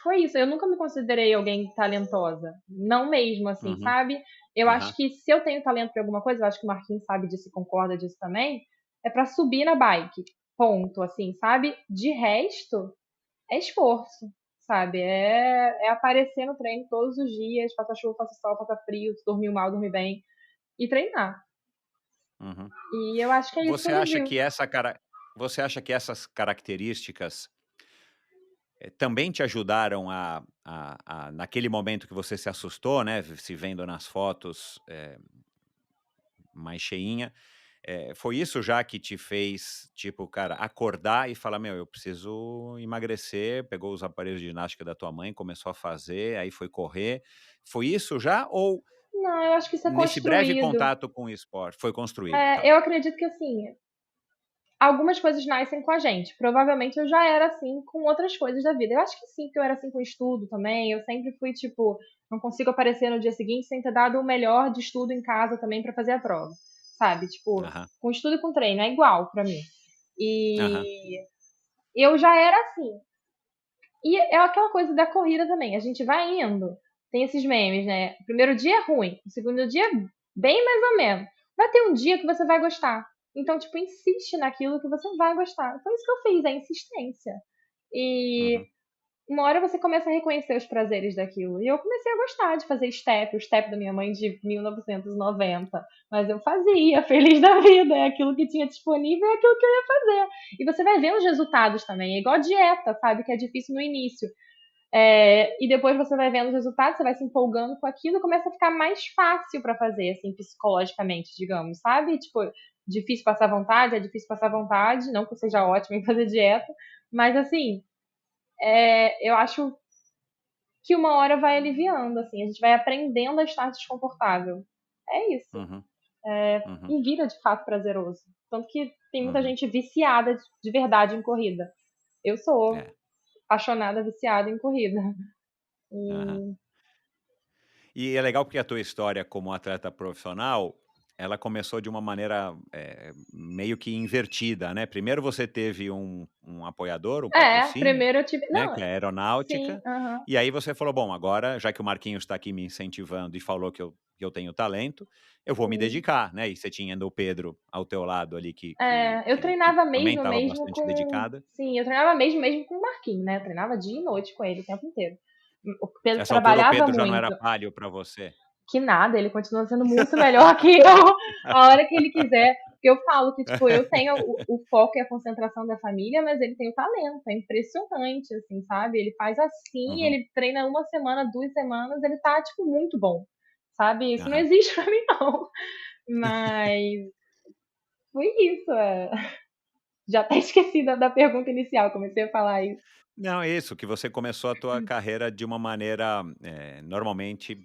foi isso. Eu nunca me considerei alguém talentosa. Não mesmo, assim, uhum, sabe? Eu acho aham, que se eu tenho talento pra alguma coisa, eu acho que o Marquinhos sabe disso e concorda disso também, é pra subir na bike. Ponto, assim, sabe? De resto, é esforço, sabe? É aparecer no treino todos os dias, faça chuva, faça sol, faça frio, se dormiu mal, dormir bem, e treinar. uhum. E eu acho que é isso que Você ele acha viu. que você acha que essas características, também te ajudaram a naquele momento que você se assustou, né, se vendo nas fotos, mais cheinha, foi isso já que te fez, tipo, cara, acordar e falar: "Meu, eu preciso emagrecer", pegou os aparelhos de ginástica da tua mãe, começou a fazer, aí foi correr. Foi isso já ou Não, eu acho que isso é nesse breve construído. contato com o esporte foi construído? É, Tá. eu acredito que assim, algumas coisas nascem com a gente. Provavelmente eu já era assim com outras coisas da vida. Eu acho que sim, que eu era assim com estudo também. Eu sempre fui tipo, não consigo aparecer no dia seguinte sem ter dado o melhor de estudo em casa também pra fazer a prova. Sabe? Tipo, Aham, com estudo e com treino é igual pra mim. aham, E eu já era assim. E é aquela coisa da corrida também. A gente vai indo. Tem esses memes, né? O primeiro dia é ruim, o segundo dia bem mais ou menos. Vai ter um dia que você vai gostar. Então, tipo, insiste naquilo que você vai gostar. Foi isso que eu fiz, a insistência. E uhum, uma hora você começa a reconhecer os prazeres daquilo. E eu comecei a gostar de fazer step, o step da minha mãe de 1990. Mas eu fazia, feliz da vida. É aquilo que tinha disponível, é aquilo que eu ia fazer. E você vai ver os resultados também. É igual dieta, sabe? Que é difícil no início. E depois você vai vendo os resultados, você vai se empolgando com aquilo, começa a ficar mais fácil pra fazer, assim, psicologicamente, digamos, sabe? Tipo, difícil passar vontade, é difícil passar vontade, não que eu seja ótima em fazer dieta, mas assim, eu acho que uma hora vai aliviando, assim, a gente vai aprendendo a estar desconfortável. É isso. uhum, uhum, E vira de fato prazeroso. Tanto que tem muita uhum. gente viciada de verdade em corrida. Eu sou É, apaixonada, viciada em corrida. aham. E E é legal porque a tua história como atleta profissional, ela começou de uma maneira, meio que invertida, né. Primeiro você teve um apoiador, um patrocínio, primeiro eu tive. né, Não, que é a sim, aeronáutica, aham. e aí você falou: "Bom, agora já que o Marquinhos está aqui me incentivando e falou que eu tenho talento, eu vou me Sim. dedicar", né. E você tinha ainda o Pedro ao teu lado ali que Eu treinava também mesmo, estava mesmo bastante com. dedicada. Sim, eu treinava mesmo, mesmo com o Marquinhos, né? Eu treinava dia e noite com ele o tempo inteiro. O Pedro Essa altura o trabalhava Pedro já não muito. era palio para você? Que nada, ele continua sendo muito melhor que eu a hora que ele quiser. Porque eu falo que, tipo, eu tenho o foco e a concentração da família, mas ele tem o talento, é impressionante, assim, sabe? Ele faz assim, Uhum. ele treina 1 semana, 2 semanas, ele tá, tipo, muito bom, sabe? Isso não Aham. existe pra mim, não. Mas foi isso, é. Já até esqueci da pergunta inicial, comecei a falar isso. Não, é isso, que você começou a tua carreira de uma maneira, normalmente,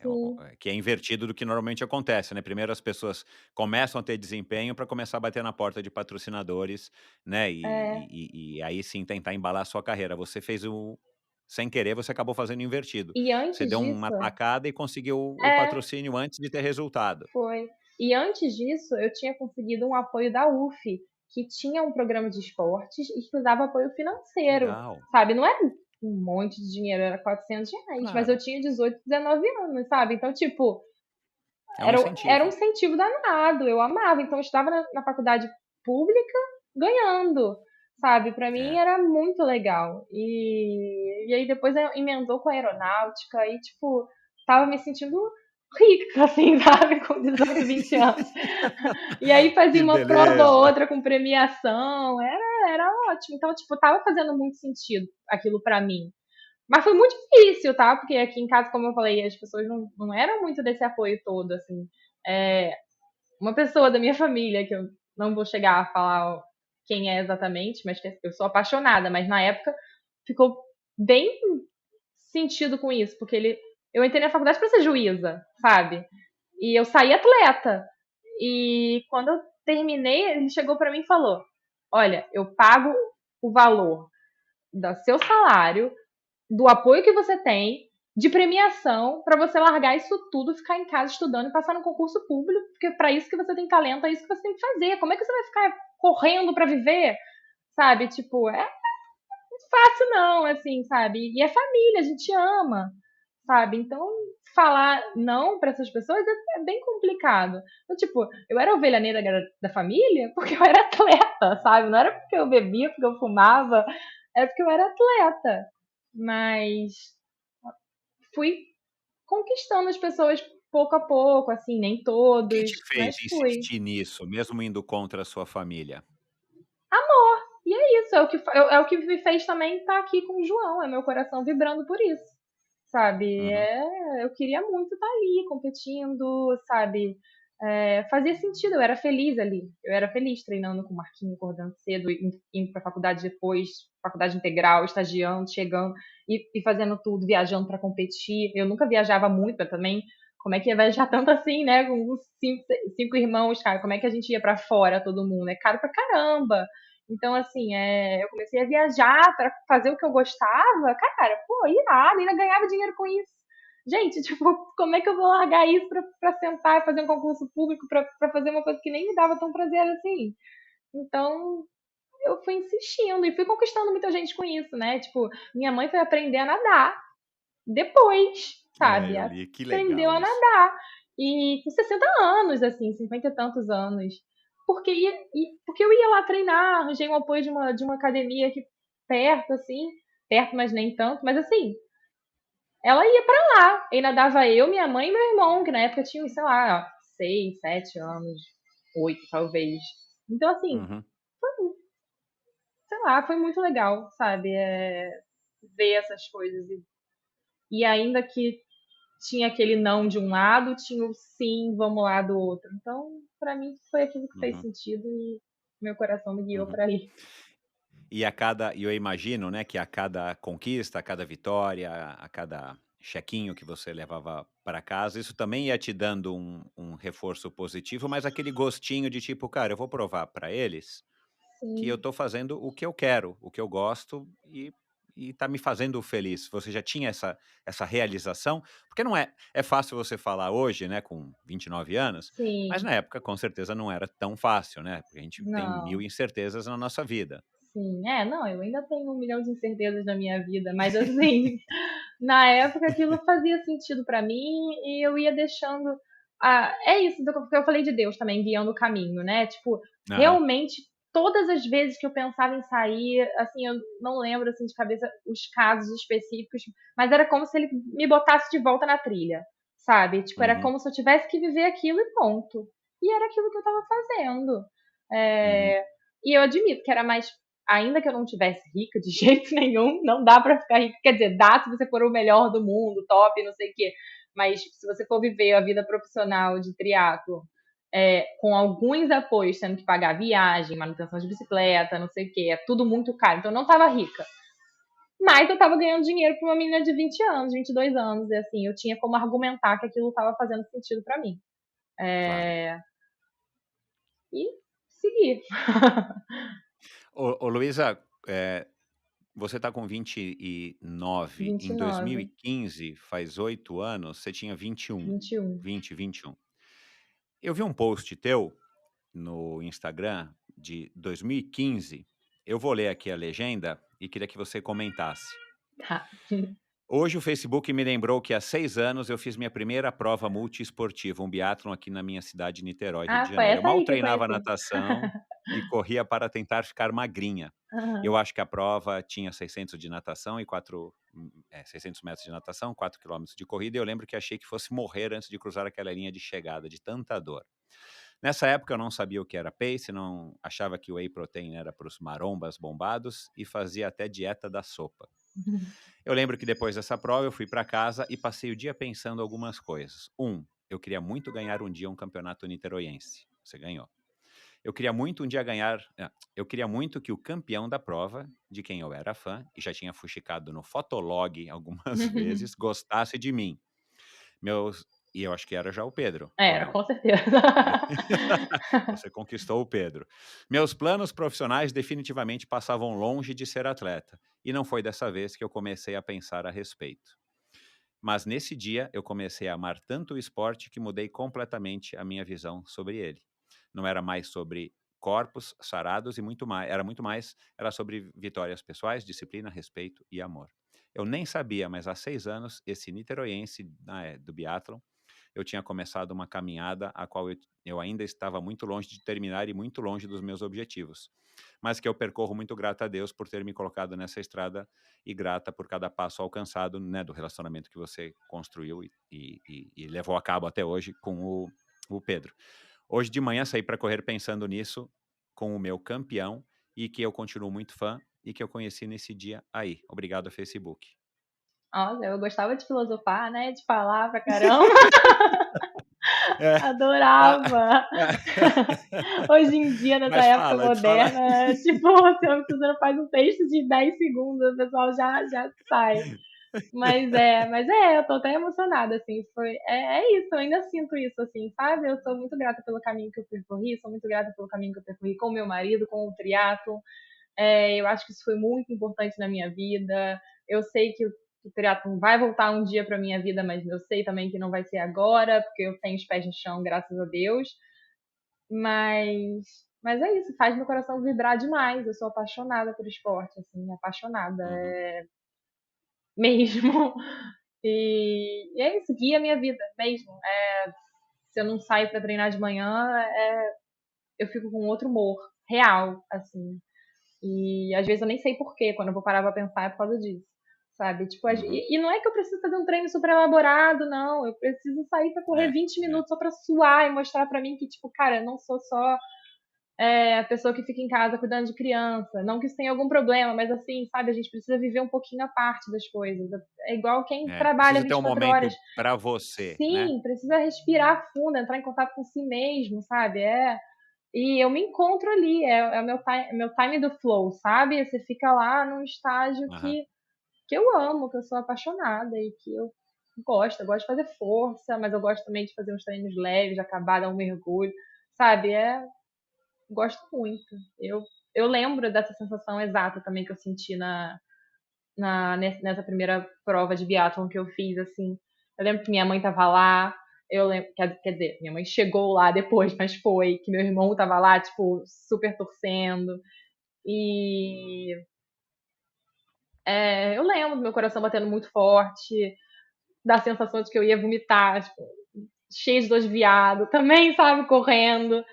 Sim, que é invertido do que normalmente acontece, né. Primeiro as pessoas começam a ter desempenho para começar a bater na porta de patrocinadores, né, é. e aí sim tentar embalar a sua carreira. Você fez o sem querer, você acabou fazendo invertido. E Você antes deu uma disso, tacada e conseguiu o é, patrocínio antes de ter resultado. foi. E antes disso, eu tinha conseguido um apoio da UF, que tinha um programa de esportes e que usava apoio Que financeiro, legal. sabe? Não era um monte de dinheiro, era R$ 400, mas eu Claro, tinha 18, 19 anos, sabe? Então, tipo, é um era um incentivo. incentivo danado, eu amava. Então, eu estava na faculdade pública ganhando, sabe? Pra mim É. era muito legal. E aí depois emendou com a aeronáutica e, tipo, tava me sentindo rica, assim, sabe? Com 18, 20 anos. E aí fazia Que uma prova ou beleza. outra com premiação, era ótimo. Então, tipo, tava fazendo muito sentido aquilo pra mim. Mas foi muito difícil, tá? Porque aqui em casa, como eu falei, as pessoas não eram muito desse apoio todo, assim. É, uma pessoa da minha família, que eu não vou chegar a falar quem é exatamente, mas que eu sou apaixonada, mas na época ficou bem sentido com isso, porque eu entrei na faculdade para ser juíza, sabe? E eu saí atleta. E quando eu terminei, ele chegou para mim e falou: Olha, eu pago o valor do seu salário, do apoio que você tem, de premiação, para você largar isso tudo, ficar em casa estudando e passar no concurso público, porque para isso que você tem talento, é isso que você tem que fazer. Como é que você vai ficar correndo para viver? Sabe? Tipo, é fácil não, assim, sabe? E é família, a gente ama, sabe? Então, falar não para essas pessoas é bem complicado. Então, tipo, eu era a ovelha negra da família porque eu era atleta, sabe? Não era porque eu bebia, porque eu fumava, era porque eu era atleta. Mas fui conquistando as pessoas pouco a pouco, assim, nem O que todos, te fez mas fui. insistir nisso, mesmo indo contra a sua família? E é isso, é o que me fez também estar aqui com o João, é meu coração vibrando por isso, sabe? Uhum, Eu queria muito estar ali competindo, sabe? Fazia sentido, eu era feliz ali, eu era feliz treinando com o Marquinhos, acordando cedo, indo para a faculdade depois, faculdade integral, estagiando, chegando e fazendo tudo, viajando para competir. Eu nunca viajava muito, eu também. Como é que ia viajar tanto assim, né? Com uns cinco irmãos, cara. Como é que a gente ia para fora, todo mundo? É caro pra caramba. Então, assim, eu comecei a viajar para fazer o que eu gostava. Cara, pô, irado, ainda ganhava dinheiro com isso. Gente, tipo, como é que eu vou largar isso pra sentar e fazer um concurso público pra fazer uma coisa que nem me dava tão prazer assim? Então, eu fui insistindo e fui conquistando muita gente com isso, né? Tipo, minha mãe foi aprender a nadar depois, sabe? eu li, que Aprendeu legal a isso. nadar. E com 60 anos, assim, 50 e tantos anos. Porque eu ia lá treinar, arranjei um apoio de uma academia aqui perto, assim, perto, mas nem tanto, mas assim, ela ia pra lá. E nadava eu, minha mãe e meu irmão, que na época tinham, sei lá, 6, 7 anos, 8 talvez. Então, assim, Uhum, sei lá, foi muito legal, sabe? Ver essas coisas. E ainda que tinha aquele não de um lado, tinha o sim, vamos lá do outro. Então, pra mim, foi aquilo que fez uhum, sentido e meu coração me guiou uhum. pra ali. E eu imagino, né, que a cada conquista, a cada vitória, a cada chequinho que você levava para casa, isso também ia te dando um reforço positivo, mas aquele gostinho de tipo: "Cara, eu vou provar para eles que eu Sim, tô fazendo o que eu quero, o que eu gosto e tá me fazendo feliz". Você já tinha essa realização? Porque não é fácil você falar hoje, né, com 29 anos, mas sim, na época com certeza não era tão fácil, né, porque a gente tem mil não, incertezas na nossa vida. sim. Não, eu ainda tenho 1 milhão de incertezas na minha vida, mas assim, na época aquilo fazia sentido pra mim e eu ia deixando. É isso que eu falei de Deus também, guiando o caminho, né? Tipo, Aham. realmente, todas as vezes que eu pensava em sair, assim, eu não lembro assim de cabeça os casos específicos, mas era como se ele me botasse de volta na trilha, sabe? Tipo, era Uhum. como se eu tivesse que viver aquilo e ponto. e era aquilo que eu estava fazendo. Uhum. E eu admito que era mais, ainda que eu não tivesse rica de jeito nenhum, não dá pra ficar rica, quer dizer, dá se você for o melhor do mundo, top, não sei o quê, mas se você for viver a vida profissional de triatlo, com alguns apoios, tendo que pagar viagem, manutenção de bicicleta, não sei o quê, é tudo muito caro, então eu não tava rica. Mas eu tava ganhando dinheiro pra uma menina de 20 anos, 22 anos, e assim, eu tinha como argumentar que aquilo tava fazendo sentido pra mim. Claro. E seguir. Ô Luísa, você está com 29. Em 29, 2015, faz 8 anos, você tinha 21. 21. 20, 21. Eu vi um post teu no Instagram de 2015. Eu vou ler aqui a legenda e queria que você comentasse. Tá. Hoje o Facebook me lembrou que há 6 anos eu fiz minha primeira prova multiesportiva, um biatlon aqui na minha cidade, Niterói, Rio de Foi Janeiro. Eu essa mal aí que eu treinava conheci. natação e corria para tentar ficar magrinha. Eu Aham. acho que a prova tinha 600 de natação e 600 metros de natação, 4 quilômetros de corrida, e eu lembro que achei que fosse morrer antes de cruzar aquela linha de chegada, de tanta dor. Nessa época eu não sabia o que era pace, não achava que o whey protein era para os marombas bombados e fazia até dieta da sopa. Eu lembro que depois dessa prova eu fui para casa e passei o dia pensando algumas coisas. Eu queria muito ganhar um dia um campeonato niteroiense. Você ganhou. Eu queria muito um dia ganhar. Eu queria muito que o campeão da prova, de quem eu era fã e já tinha fuxicado no Fotolog algumas vezes, gostasse de mim. E eu acho que era já o Pedro, ou Era, não? com certeza. Você conquistou o Pedro. Meus planos profissionais definitivamente passavam longe de ser atleta, e não foi dessa vez que eu comecei a pensar a respeito. Mas nesse dia eu comecei a amar tanto o esporte que mudei completamente a minha visão sobre ele. Não era mais sobre corpos sarados e muito mais, era sobre vitórias pessoais, disciplina, respeito e amor. Eu nem sabia, mas há 6 anos, esse niteroiense do biatlon, eu tinha começado uma caminhada a qual eu ainda estava muito longe de terminar e muito longe dos meus objetivos, mas que eu percorro muito grato a Deus por ter me colocado nessa estrada e grata por cada passo alcançado, né, do relacionamento que você construiu e levou a cabo até hoje com o Pedro. Hoje de manhã saí para correr pensando nisso com o meu campeão e que eu continuo muito fã e que eu conheci nesse dia aí. Obrigado, Facebook. Olha, eu gostava de filosofar, né? De falar pra caramba. É. Adorava. Hoje em dia, nessa Mas época fala. moderna, tipo, se você faz um texto de 10 segundos, o pessoal já sai. Mas eu tô até emocionada, assim, é isso, eu ainda sinto isso, assim, sabe? Eu sou muito grata pelo caminho que eu percorri, sou muito grata pelo caminho que eu percorri com o meu marido, com o triatlo. Eu acho que isso foi muito importante na minha vida. Eu sei que o triatlon vai voltar um dia para minha vida, mas eu sei também que não vai ser agora, porque eu tenho os pés no chão, graças a Deus. Mas, mas é isso, faz meu coração vibrar demais. Eu sou apaixonada por esporte, assim, apaixonada Uhum. mesmo. E é isso, guia a minha vida mesmo. Se eu não saio para treinar de manhã, eu fico com outro humor real, assim. E às vezes eu nem sei porquê, quando eu vou parar pra pensar é por causa disso. Sabe? Tipo, Uhum. e não é que eu preciso fazer um treino super elaborado, não. Eu preciso sair pra correr 20 É. minutos só pra suar e mostrar pra mim que, tipo, cara, eu não sou só a pessoa que fica em casa cuidando de criança. Não que isso tenha algum problema, mas assim, sabe, a gente precisa viver um pouquinho a parte das coisas. É igual quem trabalha Precisa ter um 24 horas. momento para você, né? Sim, precisa respirar fundo, entrar em contato com si mesmo, sabe? E eu me encontro ali, é o meu time do flow, sabe? Você fica lá num estágio Aham. que eu amo, que eu sou apaixonada e que eu gosto de fazer força, mas eu gosto também de fazer uns treinos leves, de acabar, dar um mergulho, sabe? Gosto muito. Eu lembro dessa sensação exata também que eu senti nessa primeira prova de biatlon que eu fiz, assim. Eu lembro que minha mãe tava lá, eu lembro, quer dizer, minha mãe chegou lá depois, mas foi, que meu irmão tava lá, tipo, super torcendo. E eu lembro do meu coração batendo muito forte, da sensação de que eu ia vomitar, tipo, cheia de dor de viado, também, sabe, correndo.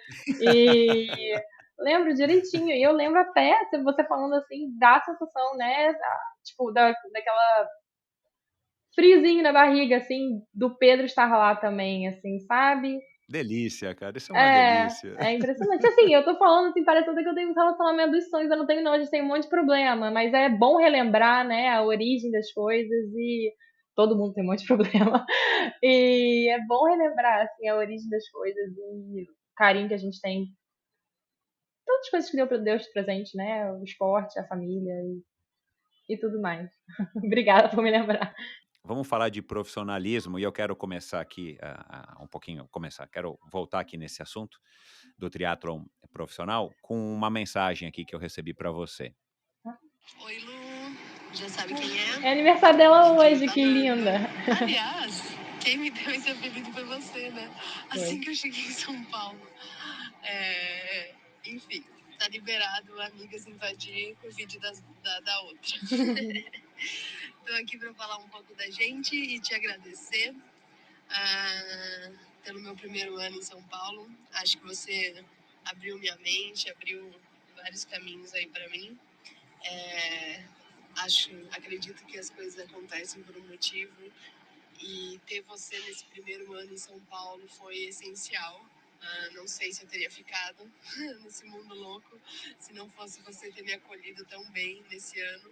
E lembro direitinho. E eu lembro até, você falando assim, da sensação, né, tipo, daquela friozinho na barriga, assim, do Pedro estar lá também, assim, sabe? Delícia, cara, isso é uma É, delícia. é impressionante. Assim, eu tô falando assim, parece até que eu tenho um relacionamento dos sonhos, eu não tenho não, a gente tem um monte de problema, mas é bom relembrar, né, a origem das coisas e todo mundo tem um monte de problema. E é bom relembrar, assim, a origem das coisas e o carinho que a gente tem. Todas as coisas que deu para Deus de presente, né? O esporte, a família e tudo mais. Obrigada por me lembrar. Vamos falar de profissionalismo e eu quero começar aqui, um pouquinho quero voltar aqui nesse assunto do triatlon profissional com uma mensagem aqui que eu recebi para você. Oi, Lu. Já sabe quem É é? aniversário dela DJ hoje, que Banana. linda. Aliás, quem me deu esse apelido foi você, né? Foi. Assim que eu cheguei em São Paulo. Enfim, tá liberado amigas invadir o vídeo da outra. Tô aqui pra falar um pouco da gente e te agradecer pelo meu primeiro ano em São Paulo. Acho que você abriu minha mente, abriu vários caminhos aí pra mim. Acredito que as coisas acontecem por um motivo e ter você nesse primeiro ano em São Paulo foi essencial. Não sei se eu teria ficado nesse mundo louco se não fosse você ter me acolhido tão bem nesse ano.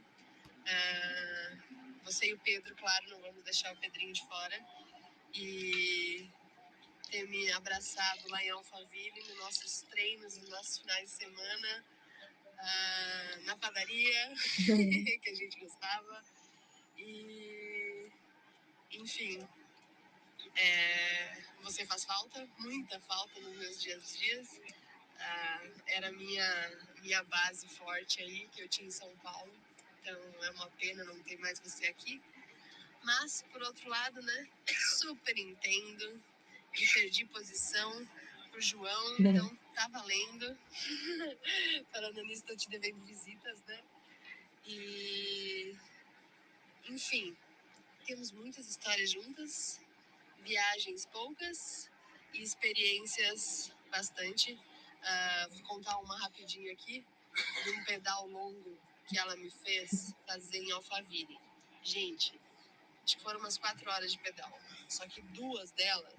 Você e o Pedro, claro, não vamos deixar o Pedrinho de fora. E ter me abraçado lá em Alphaville, nos nossos treinos, nos nossos finais de semana, na padaria, que a gente gostava. E, enfim, você faz falta, muita falta nos meus dias. Era minha base forte aí, que eu tinha em São Paulo. Então é uma pena não ter mais você aqui. Mas, por outro lado, né, super entendo e perdi posição pro João, então tá valendo. Falando nisso, tô te devendo visitas, né? E, enfim, temos muitas histórias juntas, viagens poucas e experiências bastante. Vou contar uma rapidinho aqui de um pedal longo que ela me fez fazer em Alphaville. Gente, acho que foram umas 4 horas de pedal. Só que 2 delas,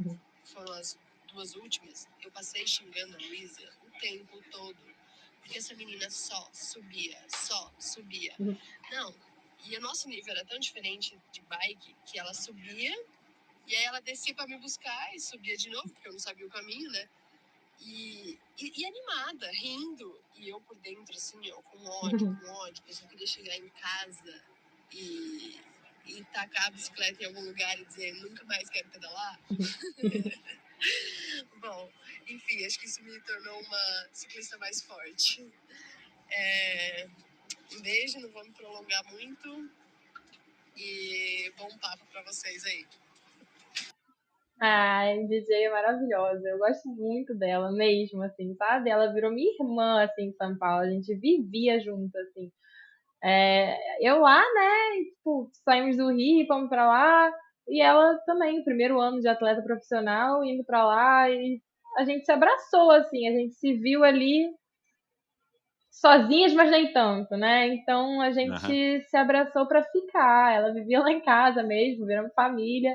foram as 2 últimas, eu passei xingando a Luísa o tempo todo. Porque essa menina só subia. Não, e o nosso nível era tão diferente de bike que ela subia e aí ela descia pra me buscar e subia de novo, porque eu não sabia o caminho, né? E animada, rindo. E eu por dentro, assim, ó, com ódio, porque eu só queria chegar em casa e tacar a bicicleta em algum lugar e dizer, nunca mais quero pedalar. Bom, enfim, acho que isso me tornou uma ciclista mais forte. Um beijo, não vou me prolongar muito. E bom papo pra vocês aí. Ai, DJ é maravilhosa. Eu gosto muito dela mesmo, assim, sabe? Ela virou minha irmã, assim, em São Paulo. A gente vivia junto, assim. Eu lá, né? Tipo, saímos do Rio, fomos pra lá. E ela também, primeiro ano de atleta profissional, indo pra lá. E a gente se abraçou, assim. A gente se viu ali sozinhas, mas nem tanto, né? Então a Aham. gente se abraçou pra ficar. Ela vivia lá em casa mesmo, viramos família.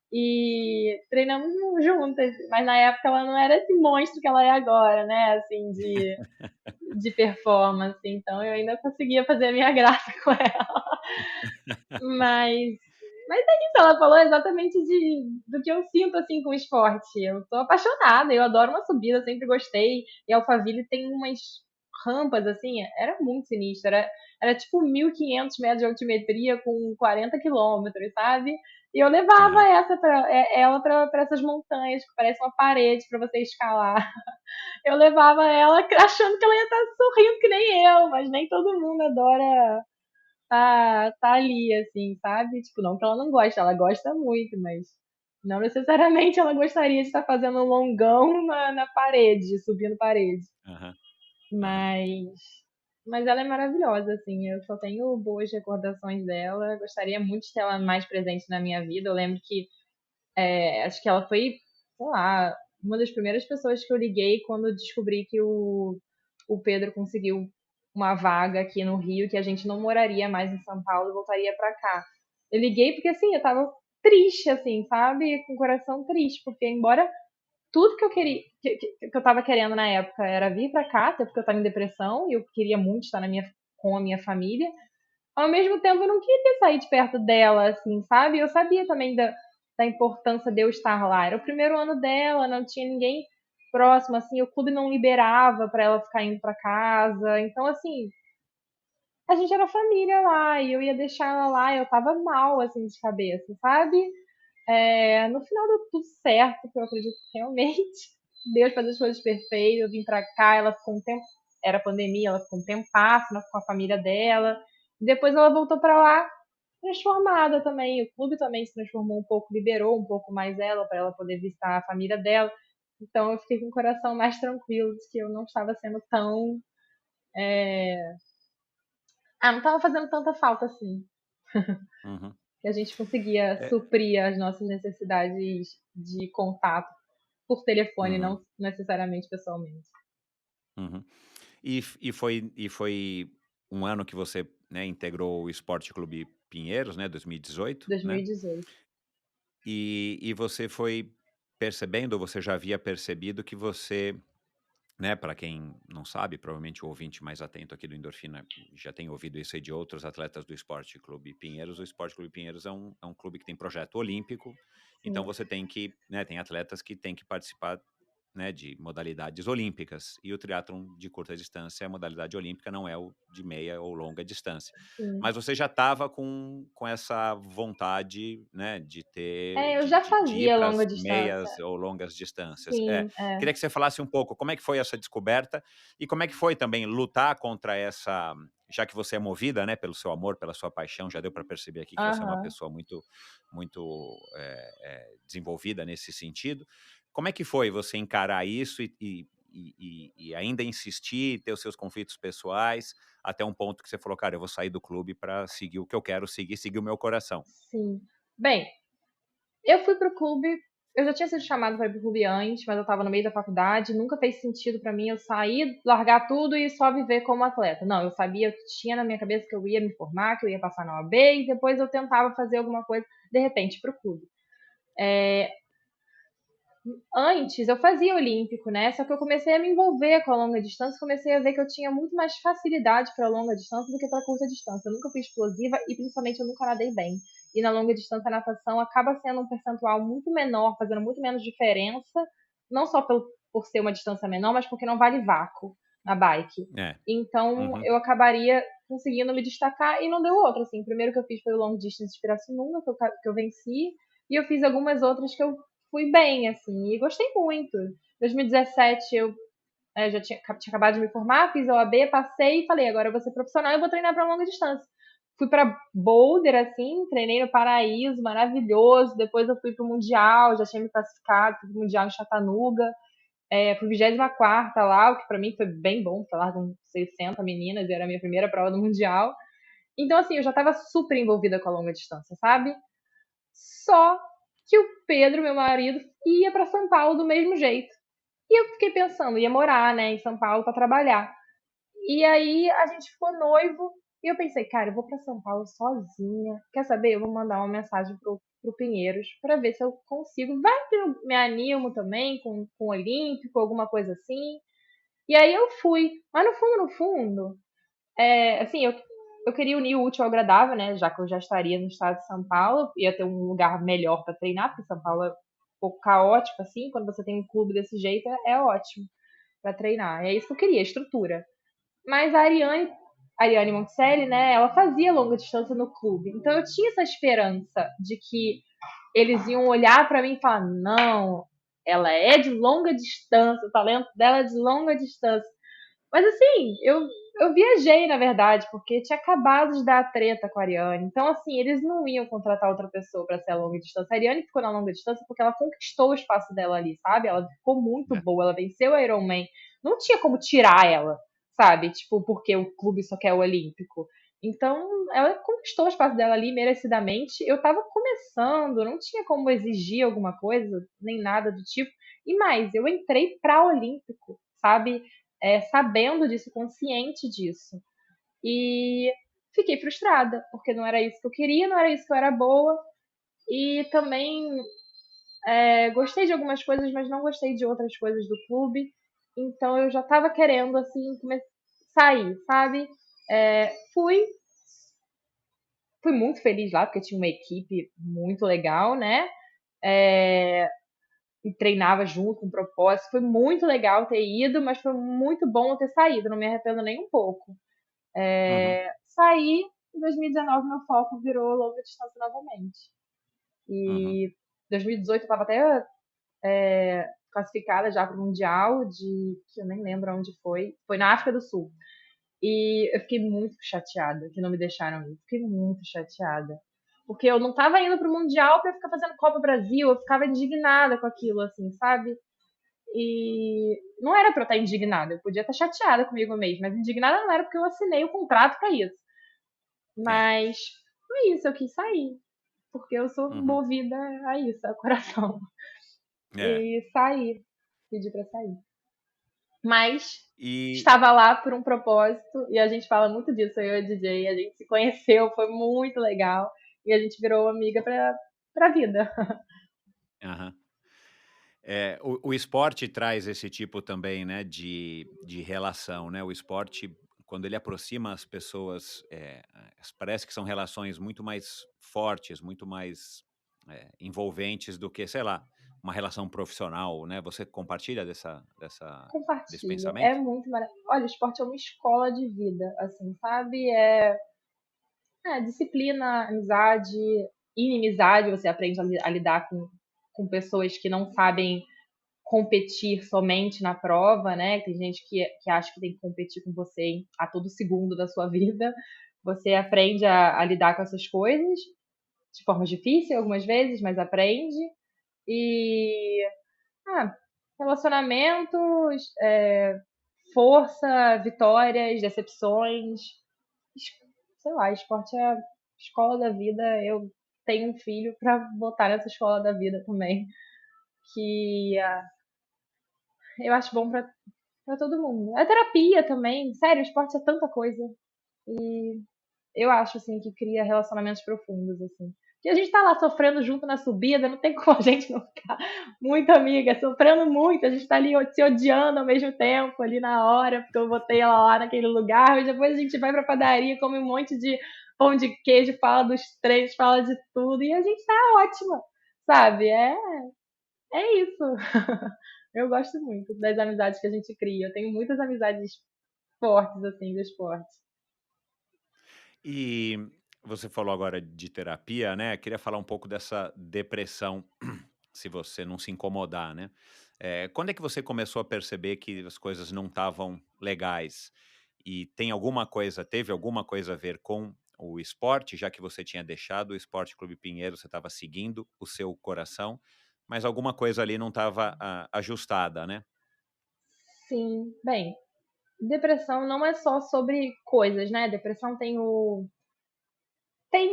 E treinamos juntas, mas na época ela não era esse monstro que ela é agora, né? Assim, de performance. Então eu ainda conseguia fazer a minha graça com ela. Mas, mas é isso, ela falou exatamente do que eu sinto assim com o esporte. Eu tô apaixonada, eu adoro uma subida, sempre gostei. E Alphaville tem umas rampas assim, era muito sinistro. Era tipo 1.500 metros de altimetria com 40 quilômetros, sabe? E eu levava Aham. ela pra essas montanhas, que parece uma parede para você escalar. Eu levava ela achando que ela ia estar sorrindo que nem eu, mas nem todo mundo adora tá ali, assim, sabe? Tipo, não que ela não gosta, ela gosta muito, mas não necessariamente ela gostaria de estar fazendo um longão na parede, subindo parede. Aham. Aham. Mas, mas ela é maravilhosa, assim, eu só tenho boas recordações dela, gostaria muito de ter ela mais presente na minha vida. Eu lembro que, acho que ela foi, sei lá, uma das primeiras pessoas que eu liguei quando descobri que o Pedro conseguiu uma vaga aqui no Rio, que a gente não moraria mais em São Paulo e voltaria pra cá. Eu liguei porque, assim, eu tava triste, assim, sabe? Com o coração triste, porque embora tudo que eu queria, que eu tava querendo na época era vir pra cá, até porque eu tava em depressão e eu queria muito estar com a minha família. Ao mesmo tempo, eu não queria sair de perto dela, assim, sabe? Eu sabia também da importância de eu estar lá. Era o primeiro ano dela, não tinha ninguém próximo, assim, o clube não liberava pra ela ficar indo pra casa. Então, assim, a gente era família lá e eu ia deixar ela lá, eu tava mal, assim, de cabeça, sabe? No final deu tudo certo, porque eu acredito que realmente Deus faz as coisas perfeitas. Eu vim pra cá, ela ficou um tempo, era pandemia, ela ficou um tempo com a família dela. E depois ela voltou pra lá transformada também. O clube também se transformou um pouco, liberou um pouco mais ela para ela poder visitar a família dela. Então eu fiquei com o coração mais tranquilo de que eu não estava sendo tão. Não estava fazendo tanta falta assim. Uhum. Que a gente conseguia É, suprir as nossas necessidades de contato por telefone, uhum, não necessariamente pessoalmente. uhum. E foi um ano que você, né, integrou o Esporte Clube Pinheiros, né, 2018, né? 2018. E você foi percebendo, ou você já havia percebido que você, né, para quem não sabe, provavelmente o ouvinte mais atento aqui do Endorfina já tem ouvido isso aí de outros atletas do Esporte Clube Pinheiros. O Esporte Clube Pinheiros é um clube que tem projeto olímpico, então Sim, você tem que, né, tem atletas que têm que participar, né, de modalidades olímpicas. E o triatlon de curta distância, a modalidade olímpica não é o de meia ou longa distância. sim. Mas você já estava com essa vontade, né, de ter, Eu já de ir fazia para longa as distância. meias ou longas distâncias. Sim, Queria que você falasse um pouco como é que foi essa descoberta e como é que foi também lutar contra essa, já que você é movida, né, pelo seu amor, pela sua paixão, já deu para perceber aqui que você é uma aham. pessoa muito desenvolvida nesse sentido. Como é que foi você encarar isso e ainda insistir, ter os seus conflitos pessoais, até um ponto que você falou, cara, eu vou sair do clube para seguir o que eu quero seguir o meu coração. Sim. Bem, eu fui pro clube, eu já tinha sido chamada para ir pro clube antes, mas eu estava no meio da faculdade, nunca fez sentido para mim eu sair, largar tudo e só viver como atleta. Não, eu sabia, eu tinha na minha cabeça que eu ia me formar, que eu ia passar na OAB e depois eu tentava fazer alguma coisa, de repente, pro clube. Antes eu fazia olímpico, né? Só que eu comecei a me envolver com a longa distância, comecei a ver que eu tinha muito mais facilidade para longa distância do que para curta distância. Eu nunca fui explosiva e principalmente eu nunca nadei bem. E na longa distância a natação acaba sendo um percentual muito menor, fazendo muito menos diferença, não só por ser uma distância menor, mas porque não vale vácuo na bike. É. Então Uhum. eu acabaria conseguindo me destacar e não deu outra. Assim, o primeiro que eu fiz foi o long distance de Pirassununga, que eu venci, e eu fiz algumas outras que eu fui bem, assim, e gostei muito. Em 2017 eu já tinha acabado de me formar, fiz a OAB, passei e falei, agora eu vou ser profissional e vou treinar para longa distância. Fui para Boulder, assim, treinei no Paraíso, maravilhoso. Depois eu fui pro Mundial, já tinha me classificado, fui pro Mundial em Chattanooga. Fui 24ª lá, o que para mim foi bem bom, porque lá com 60 meninas e era a minha primeira prova do Mundial. Então, assim, eu já estava super envolvida com a longa distância, sabe? Só que o Pedro, meu marido, ia para São Paulo do mesmo jeito. E eu fiquei pensando, ia morar, né, em São Paulo para trabalhar. E aí a gente ficou noivo e eu pensei, cara, eu vou para São Paulo sozinha. Quer saber? Eu vou mandar uma mensagem pro Pinheiros para ver se eu consigo. Vai que eu me animo também com o Olímpico, alguma coisa assim. E aí eu fui. Mas no fundo, assim, eu queria unir o útil ao agradável, né? Já que eu já estaria no estado de São Paulo, ia ter um lugar melhor para treinar, porque São Paulo é um pouco caótico, assim. Quando você tem um clube desse jeito, é ótimo para treinar. É isso que eu queria, estrutura. Mas a Ariane Monticelli, né? Ela fazia longa distância no clube. Então eu tinha essa esperança de que eles iam olhar para mim e falar: não, ela é de longa distância, o talento dela é de longa distância. Mas assim, eu viajei, na verdade, porque tinha acabado de dar a treta com a Ariane. Então, assim, eles não iam contratar outra pessoa para ser a longa distância. A Ariane ficou na longa distância porque ela conquistou o espaço dela ali, sabe? Ela ficou muito É. boa, ela venceu a Ironman. Não tinha como tirar ela, sabe? Tipo, porque o clube só quer o Olímpico. Então, ela conquistou o espaço dela ali merecidamente. Eu tava começando, não tinha como exigir alguma coisa, nem nada do tipo. E mais, eu entrei pra Olímpico, sabe? Sabendo disso, consciente disso. E fiquei frustrada, porque não era isso que eu queria, não era isso que eu era boa. E também Gostei de algumas coisas, mas não gostei de outras coisas do clube. Então eu já estava querendo, assim, sair, sabe? Fui, fui muito feliz lá, porque tinha uma equipe muito legal, né? É, e treinava junto com propósito. Foi muito legal ter ido, mas foi muito bom eu ter saído, não me arrependo nem um pouco. Uhum, Saí, em 2019 meu foco virou longa distância novamente. uhum, E 2018 eu estava até classificada já para o Mundial que eu nem lembro onde foi. Foi na África do Sul. E eu fiquei muito chateada que não me deixaram ir. Fiquei muito chateada. Porque eu não estava indo pro Mundial para ficar fazendo Copa Brasil, eu ficava indignada com aquilo, assim, sabe? E não era pra eu estar indignada, eu podia estar chateada comigo mesmo, mas indignada não era porque eu assinei o contrato para isso. é, Mas foi isso, eu quis sair, porque eu sou uhum, movida a isso, a coração. é. E saí, pedi pra sair. Mas E, estava lá por um propósito e a gente fala muito disso, eu e a DJ, a gente se conheceu, foi muito legal e a gente virou amiga pra vida. aham. O esporte traz esse tipo também, né, de relação, né? O esporte, quando ele aproxima as pessoas, parece que são relações muito mais fortes, muito mais envolventes do que, sei lá, uma relação profissional, né? Você compartilha desse Compartilho, é pensamento? muito maravilhoso. Olha, o esporte é uma escola de vida, assim, sabe? Disciplina, amizade, inimizade, você aprende a lidar com pessoas que não sabem competir somente na prova, né? Tem gente que acha que tem que competir com você a todo segundo da sua vida. Você aprende a lidar com essas coisas, de forma difícil algumas vezes, mas aprende. E ah, relacionamentos, força, vitórias, decepções. Sei lá, esporte é a escola da vida. Eu tenho um filho para botar nessa escola da vida também, que eu acho bom para todo mundo. É terapia também, sério, o esporte é tanta coisa. Eu acho, assim, que cria relacionamentos profundos, assim. Que a gente tá lá sofrendo junto na subida, não tem como a gente não ficar muito amiga, sofrendo muito, a gente tá ali se odiando ao mesmo tempo, ali na hora, porque eu botei ela lá naquele lugar, mas depois a gente vai pra padaria, come um monte de pão de queijo, fala dos treinos, fala de tudo, e a gente tá ótima, sabe? É isso. Eu gosto muito das amizades que a gente cria. Eu tenho muitas amizades fortes, assim, do esporte. E você falou agora de terapia, né? Queria falar um pouco dessa depressão, se você não se incomodar, né? Quando é que você começou a perceber que as coisas não estavam legais? E teve alguma coisa a ver com o esporte, já que você tinha deixado o Esporte Clube Pinheiro, você estava seguindo o seu coração, mas alguma coisa ali não estava ajustada, né? Sim, bem, depressão não é só sobre coisas, né? Depressão tem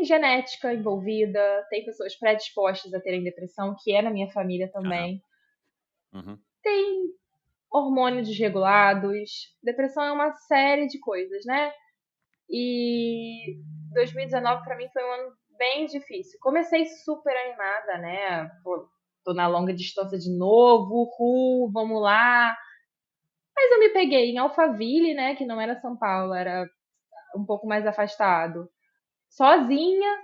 genética envolvida, tem pessoas predispostas a terem depressão, que é na minha família Aham. também. Uhum. Tem hormônios desregulados. Depressão é uma série de coisas, né? E 2019 para mim foi um ano bem difícil. Comecei super animada, né? Pô, tô na longa distância de novo, vamos lá. Mas eu me peguei em Alphaville, né? Que não era São Paulo, era um pouco mais afastado. Sozinha,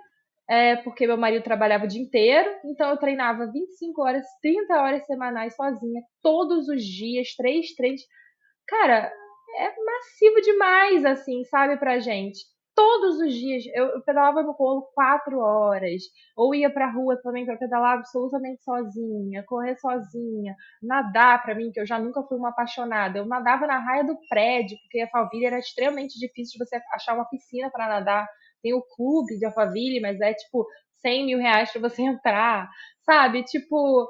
porque meu marido trabalhava o dia inteiro, então eu treinava 25 horas, 30 horas semanais sozinha, todos os dias, três treinos. Cara, é massivo demais, assim, sabe, pra gente. Todos os dias eu pedalava no rolo 4 horas, ou ia pra rua também pra pedalar absolutamente sozinha, correr sozinha, nadar pra mim, que eu já nunca fui uma apaixonada. Eu nadava na raia do prédio, porque a Alphaville era extremamente difícil de você achar uma piscina pra nadar. Tem o clube de Alphaville, mas é tipo 100 mil reais pra você entrar, sabe? Tipo,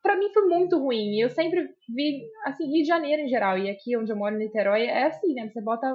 pra mim foi muito ruim. Eu sempre vi, assim, Rio de Janeiro em geral, e aqui onde eu moro, em Niterói, é assim, né? Você bota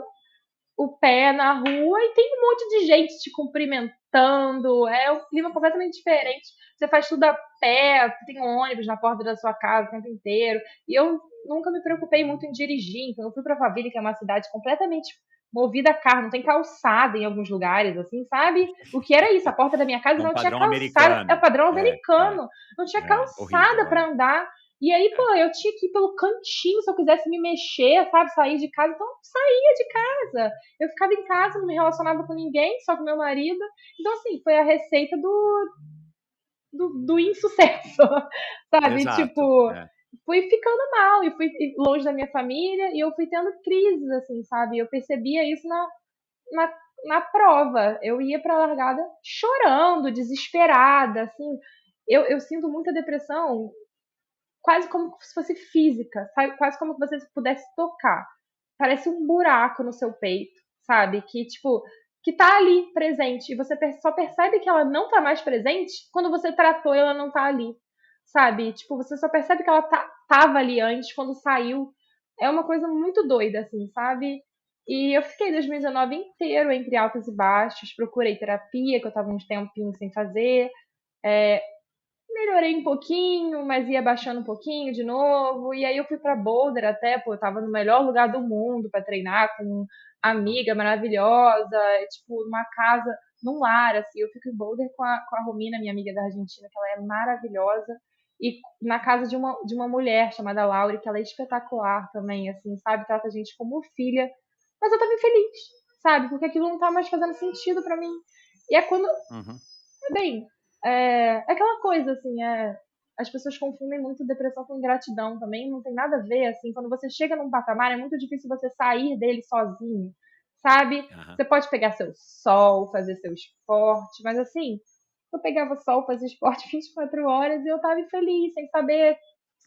o pé na rua e tem um monte de gente te cumprimentando, é um clima completamente diferente. Você faz tudo a pé, tem um ônibus na porta da sua casa o tempo inteiro. E eu nunca me preocupei muito em dirigir, então eu fui pra Faville, que é uma cidade completamente movida a carro, não tem calçada em alguns lugares, assim, sabe? O que era isso? A porta da minha casa É um não tinha padrão calçada, é americano. padrão É, americano, não tinha horrível, calçada para andar. E aí, pô, eu tinha que ir pelo cantinho se eu quisesse me mexer, sabe? Sair de casa. Então, eu saía de casa. Eu ficava em casa, não me relacionava com ninguém, só com meu marido. Então, assim, foi a receita do insucesso, sabe? Exato, Tipo, fui ficando mal e fui longe da minha família e eu fui tendo crises, assim, sabe? Eu percebia isso na, na prova. Eu ia pra largada chorando, desesperada, assim. Eu sinto muita depressão, quase como se fosse física, sabe? Quase como se você pudesse tocar. Parece um buraco no seu peito, sabe? Que, tipo, que tá ali presente. E você só percebe que ela não tá mais presente quando você tratou e ela não tá ali, sabe? Tipo, você só percebe que ela tava ali antes, quando saiu. É uma coisa muito doida, assim, sabe? E eu fiquei 2019 inteiro entre altos e baixos, procurei terapia, que eu tava uns tempinhos sem fazer. Melhorei um pouquinho, mas ia baixando um pouquinho de novo. E aí eu fui pra Boulder até, pô, eu tava no melhor lugar do mundo pra treinar com uma amiga maravilhosa, tipo, numa casa, num lar, assim. Eu fico em Boulder com a Romina, minha amiga da Argentina, que ela é maravilhosa. E na casa de uma mulher chamada Laura, que ela é espetacular também, assim, sabe? Trata a gente como filha. Mas eu tava infeliz, sabe? Porque aquilo não tá mais fazendo sentido pra mim. E é quando, Uhum. bem, é aquela coisa, assim, as pessoas confundem muito depressão com ingratidão também, não tem nada a ver, assim, quando você chega num patamar, é muito difícil você sair dele sozinho, sabe? Aham. Você pode pegar seu sol, fazer seu esporte, mas assim, eu pegava sol, fazia esporte 24 horas e eu tava infeliz, sem saber,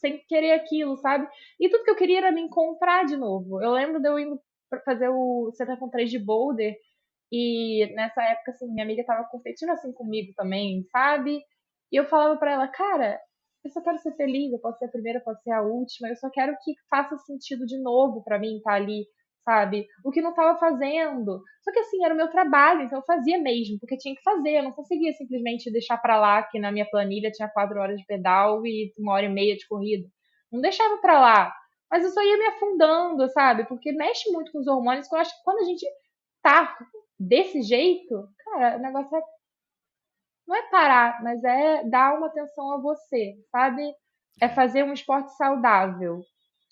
sem querer aquilo, sabe? E tudo que eu queria era me encontrar de novo. Eu lembro de eu indo pra fazer o 70.3 de Boulder, e nessa época, assim, minha amiga tava competindo assim comigo também, sabe? E eu falava pra ela, cara, eu só quero ser feliz, eu posso ser a primeira, eu posso ser a última, eu só quero que faça sentido de novo pra mim estar ali, sabe? O que não tava fazendo. Só que assim, era o meu trabalho, então eu fazia mesmo, porque tinha que fazer, eu não conseguia simplesmente deixar pra lá que na minha planilha tinha 4 horas de pedal e 1 hora e meia de corrida. Não deixava pra lá. Mas eu só ia me afundando, sabe? Porque mexe muito com os hormônios, que eu acho que quando a gente tá desse jeito, cara, o negócio não é parar, mas é dar uma atenção a você, sabe? É fazer um esporte saudável,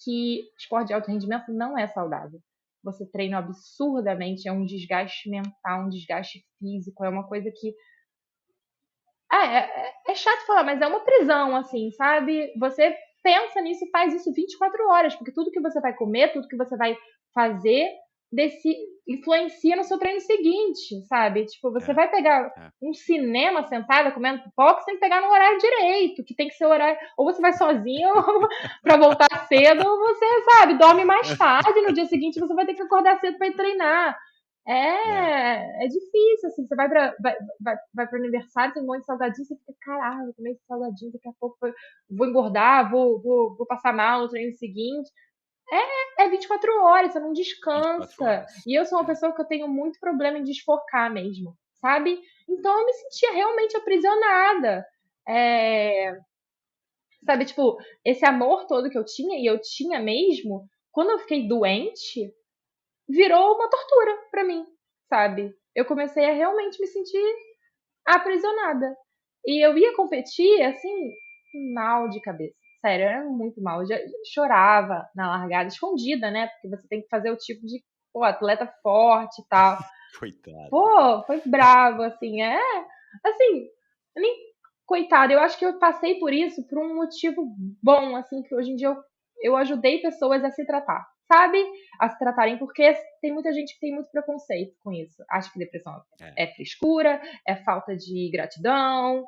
que esporte de alto rendimento não é saudável. Você treina absurdamente, é um desgaste mental, um desgaste físico, é uma coisa que. É chato falar, mas é uma prisão, assim, sabe? Você pensa nisso e faz isso 24 horas, porque tudo que você vai comer, tudo que você vai fazer, desse, influencia no seu treino seguinte, sabe? Tipo, você É, vai pegar é. um cinema sentada comendo pipoca, você tem que pegar no horário direito, que tem que ser o horário. Ou você vai sozinho pra voltar cedo, ou você, sabe, dorme mais tarde, no dia seguinte você vai ter que acordar cedo pra ir treinar. É. É difícil, assim, você vai pro aniversário, tem um monte de salgadinho, você fica, caralho, vou comer esse salgadinho, daqui a pouco vou engordar, vou passar mal no treino seguinte. É 24 horas, você não 24 descansa. horas. E eu sou uma É. pessoa que eu tenho muito problema em desfocar mesmo, sabe? Então eu me sentia realmente aprisionada. É, sabe, tipo, esse amor todo que eu tinha, e eu tinha mesmo, quando eu fiquei doente, virou uma tortura pra mim, sabe? Eu comecei a realmente me sentir aprisionada. E eu ia competir, assim, mal de cabeça. Sério, eu era muito mal. Eu já chorava na largada, escondida, né? Porque você tem que fazer o tipo de, pô, atleta forte e tal. Coitada. Pô, foi bravo, assim. Assim, nem, coitada, eu acho que eu passei por isso por um motivo bom, assim, que hoje em dia eu ajudei pessoas a se tratar, sabe? A se tratarem, porque tem muita gente que tem muito preconceito com isso. Acha que depressão É, é frescura, é falta de gratidão,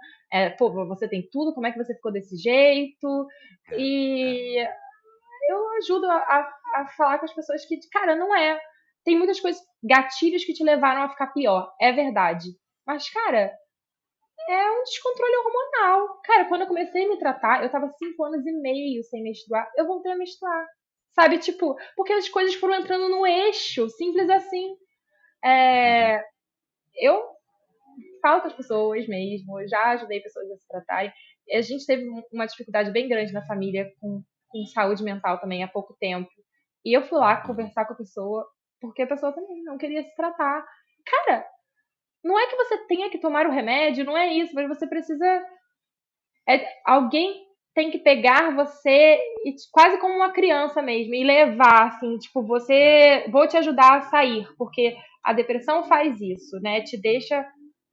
pô, você tem tudo, como é que você ficou desse jeito? é, é. E eu ajudo a falar com as pessoas que, cara, não é. Tem muitas coisas, gatilhos que te levaram a ficar pior, é verdade. Mas, cara, é um descontrole hormonal. Cara, quando eu comecei a me tratar, eu tava 5 anos e meio sem menstruar, eu voltei a menstruar. Sabe, tipo, porque as coisas foram entrando no eixo, simples assim. Uhum. Eu falo com as pessoas mesmo, eu já ajudei pessoas a se tratarem. A gente teve uma dificuldade bem grande na família com saúde mental também há pouco tempo. E eu fui lá Uhum. conversar com a pessoa. porque a pessoa também não queria se tratar. Cara, não é que você tenha que tomar o remédio, não é isso, mas você precisa. Alguém tem que pegar você e quase como uma criança mesmo e levar, assim, tipo, É, vou te ajudar a sair, porque a depressão faz isso, né? Te deixa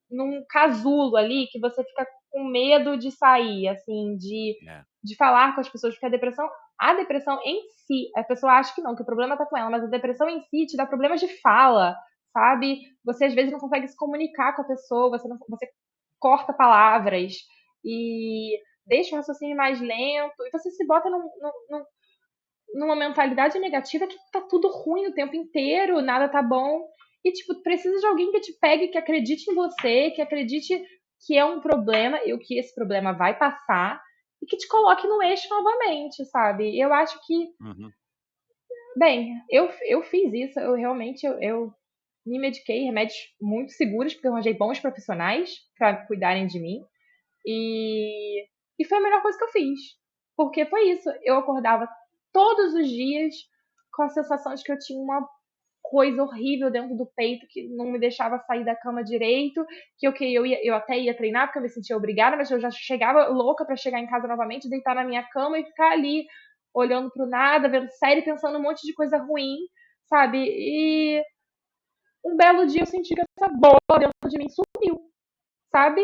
num casulo ali que você fica com medo de sair, assim, é. de falar com as pessoas, porque a depressão em si, a pessoa acha que não, que o problema tá com ela, mas a depressão em si te dá problemas de fala, sabe? Você às vezes não consegue se comunicar com a pessoa, você corta palavras e deixa o raciocínio mais lento, e você se bota numa mentalidade negativa que tá tudo ruim o tempo inteiro, nada tá bom. E, tipo, precisa de alguém que te pegue, que acredite em você, que acredite que é um problema e que esse problema vai passar e que te coloque no eixo novamente, sabe? Eu acho que, Uhum. bem, eu fiz isso, eu realmente eu me mediquei, remédios muito seguros, porque eu arranjei bons profissionais para cuidarem de mim. E, e foi a melhor coisa que eu fiz. Porque foi isso. Eu acordava todos os dias com a sensação de que eu tinha uma coisa horrível dentro do peito que não me deixava sair da cama direito, eu até ia treinar porque eu me sentia obrigada, mas eu já chegava louca para chegar em casa novamente, deitar na minha cama e ficar ali olhando pro nada, vendo série, pensando um monte de coisa ruim, sabe? E um belo dia eu senti que essa bola dentro de mim sumiu, sabe?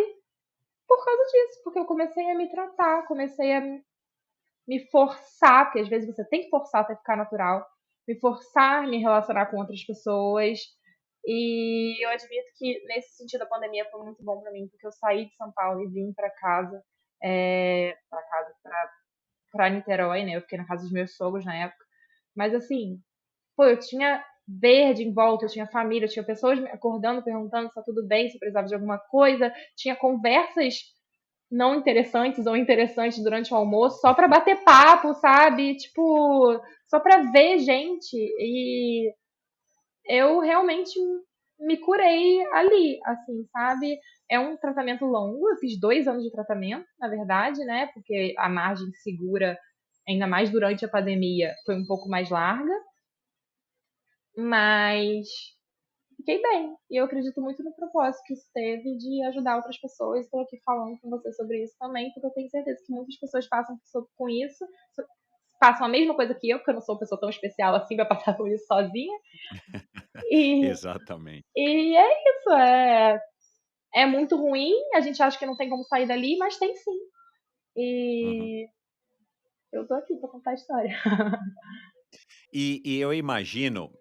Por causa disso, porque eu comecei a me tratar, comecei a me forçar, porque às vezes você tem que forçar até ficar natural, me forçar a me relacionar com outras pessoas. E eu admito que nesse sentido a pandemia foi muito bom pra mim, porque eu saí de São Paulo e vim pra casa, pra Niterói, né? Eu fiquei na casa dos meus sogros na época. Mas assim, pô, eu tinha verde em volta, eu tinha família, eu tinha pessoas me acordando, perguntando se tá tudo bem, se precisava de alguma coisa, tinha conversas não interessantes ou interessantes durante o almoço, só pra bater papo, sabe? Tipo, só pra ver gente. E eu realmente me curei ali, assim, sabe? É um tratamento longo, eu fiz 2 anos de tratamento, na verdade, né? Porque a margem segura, ainda mais durante a pandemia, foi um pouco mais larga, mas fiquei bem. E eu acredito muito no propósito que isso teve de ajudar outras pessoas. Estou aqui falando com você sobre isso também, porque eu tenho certeza que muitas pessoas passam com isso, passam a mesma coisa que eu, porque eu não sou uma pessoa tão especial assim para passar por isso sozinha. E, Exatamente. e é isso, é muito ruim, a gente acha que não tem como sair dali, mas tem sim. Uhum. E eu tô aqui para contar a história. E eu imagino,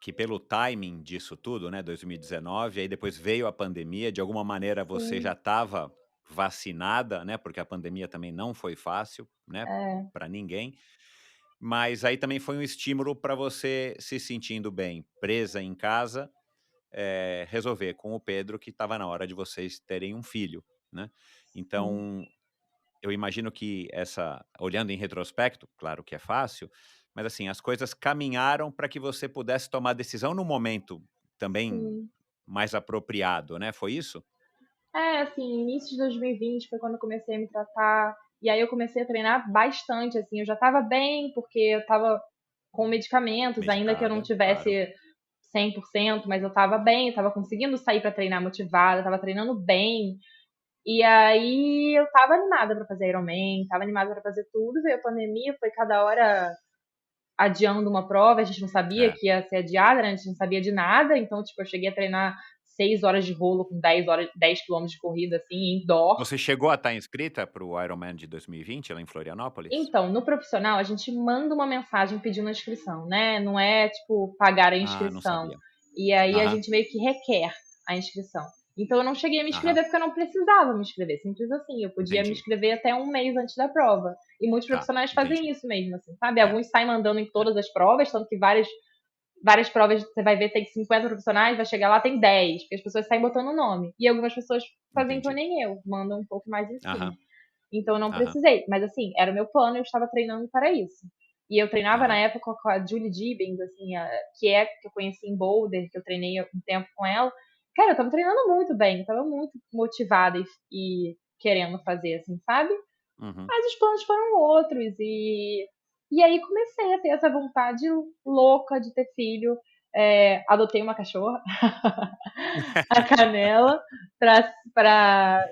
que pelo timing disso tudo, né, 2019, aí depois veio a pandemia, de alguma maneira você já Sim, estava vacinada, né, porque a pandemia também não foi fácil, né, é, para ninguém, mas aí também foi um estímulo para você se sentindo bem, presa em casa, resolver com o Pedro que estava na hora de vocês terem um filho, né. sim, Então, eu imagino que olhando em retrospecto, claro que é fácil, mas assim, as coisas caminharam para que você pudesse tomar a decisão no momento também sim. mais apropriado, né, foi isso? Assim, início de 2020 foi quando eu comecei a me tratar. E aí eu comecei a treinar bastante, assim. Eu já estava bem, porque eu estava com medicamentos, ainda que eu não Medicada, claro. tivesse 100%, mas eu estava bem, eu estava conseguindo sair para treinar motivada, estava treinando bem. E aí eu estava animada para fazer Ironman, estava animada para fazer tudo. Veio a pandemia, foi cada hora adiando uma prova, a gente não sabia É. que ia ser adiada, né? A gente não sabia de nada, então, tipo, eu cheguei a treinar 6 horas de rolo com 10 quilômetros de corrida, assim, indoor. Você chegou a estar inscrita para o Ironman de 2020 lá em Florianópolis? Então, no profissional, a gente manda uma mensagem pedindo a inscrição, né? Não é, tipo, pagar a Ah, não inscrição. sabia. E aí a Aham, gente meio que requer a inscrição. Então, eu não cheguei a me aham, inscrever porque eu não precisava me inscrever. Simples assim. Eu podia me entendi. inscrever até um mês antes da prova. E muitos Tá, profissionais fazem entendi. isso mesmo, assim, sabe? É, Alguns saem mandando em é, todas as provas, tanto que várias provas você vai ver tem 50 profissionais, vai chegar lá tem 10, porque as pessoas saem botando o nome. E algumas pessoas fazem que entendi. nem eu, mandam um pouco mais em cima. Aham, Então eu não aham, precisei, mas assim, era o meu plano, eu estava treinando para isso. E eu treinava na aham. época com a Julie Gibbons, assim, que eu conheci em Boulder, que eu treinei um tempo com ela. Cara, eu tava treinando muito bem, eu tava muito motivada e querendo fazer, assim, sabe? Uhum. Mas os planos foram outros e aí comecei a ter essa vontade louca de ter filho. adotei uma cachorra, a Canela, pra,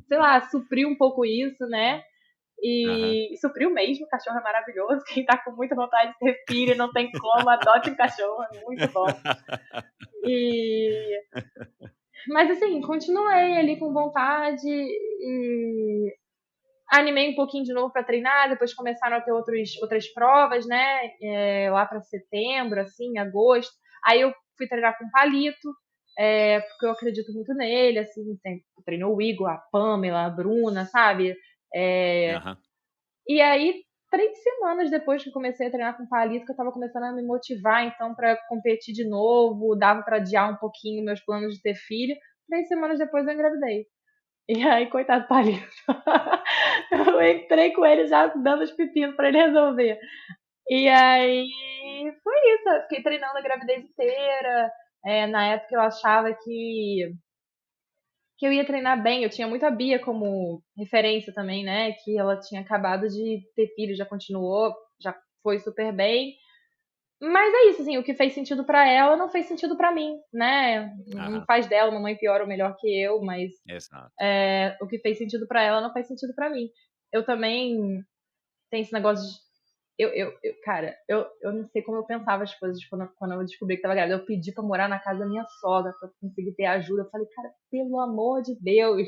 sei lá, suprir um pouco isso, né? Aham. E supriu mesmo, o cachorro é maravilhoso. Quem tá com muita vontade de ter filho, não tem como, adote um cachorro, é muito bom. Mas assim, continuei ali com vontade e animei um pouquinho de novo para treinar, depois começaram a ter outras provas, né? Lá para setembro, assim, agosto. Aí eu fui treinar com palito, porque eu acredito muito nele, assim, treinou o Igor, a Pamela, a Bruna, sabe? Aham. E aí, 3 semanas depois que eu comecei a treinar com palito, que eu tava começando a me motivar, então, para competir de novo, dava para adiar um pouquinho meus planos de ter filho. 3 semanas depois eu engravidei. E aí, coitado do palito. Eu entrei com ele já dando os pepinos pra ele resolver. E aí, foi isso. Eu fiquei treinando a gravidez inteira. Na época eu achava que eu ia treinar bem. Eu tinha muito a Bia como referência também, né? Que ela tinha acabado de ter filho, já continuou, já foi super bem. Mas é isso, assim, o que fez sentido pra ela não fez sentido pra mim, né? Não Aham. faz dela uma mãe pior ou melhor que eu, mas Exato. o que fez sentido pra ela não faz sentido pra mim. Eu também tenho esse negócio de. Cara, eu não sei como eu pensava as coisas quando eu descobri que tava grávida. Eu pedi pra morar na casa da minha sogra pra conseguir ter ajuda. Eu falei, cara, pelo amor de Deus,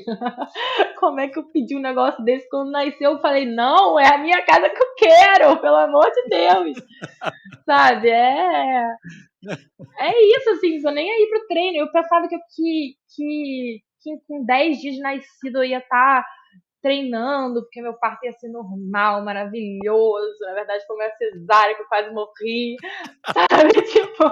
como é que eu pedi um negócio desse quando nasceu? Eu falei, não, é a minha casa que eu quero, pelo amor de Deus, sabe? É isso, assim, tô nem aí pro treino. Eu pensava que com 10 dias de nascido eu ia estar treinando, porque meu parto ia ser normal, maravilhoso. Na verdade, foi uma cesárea que eu quase morri, sabe? Tipo,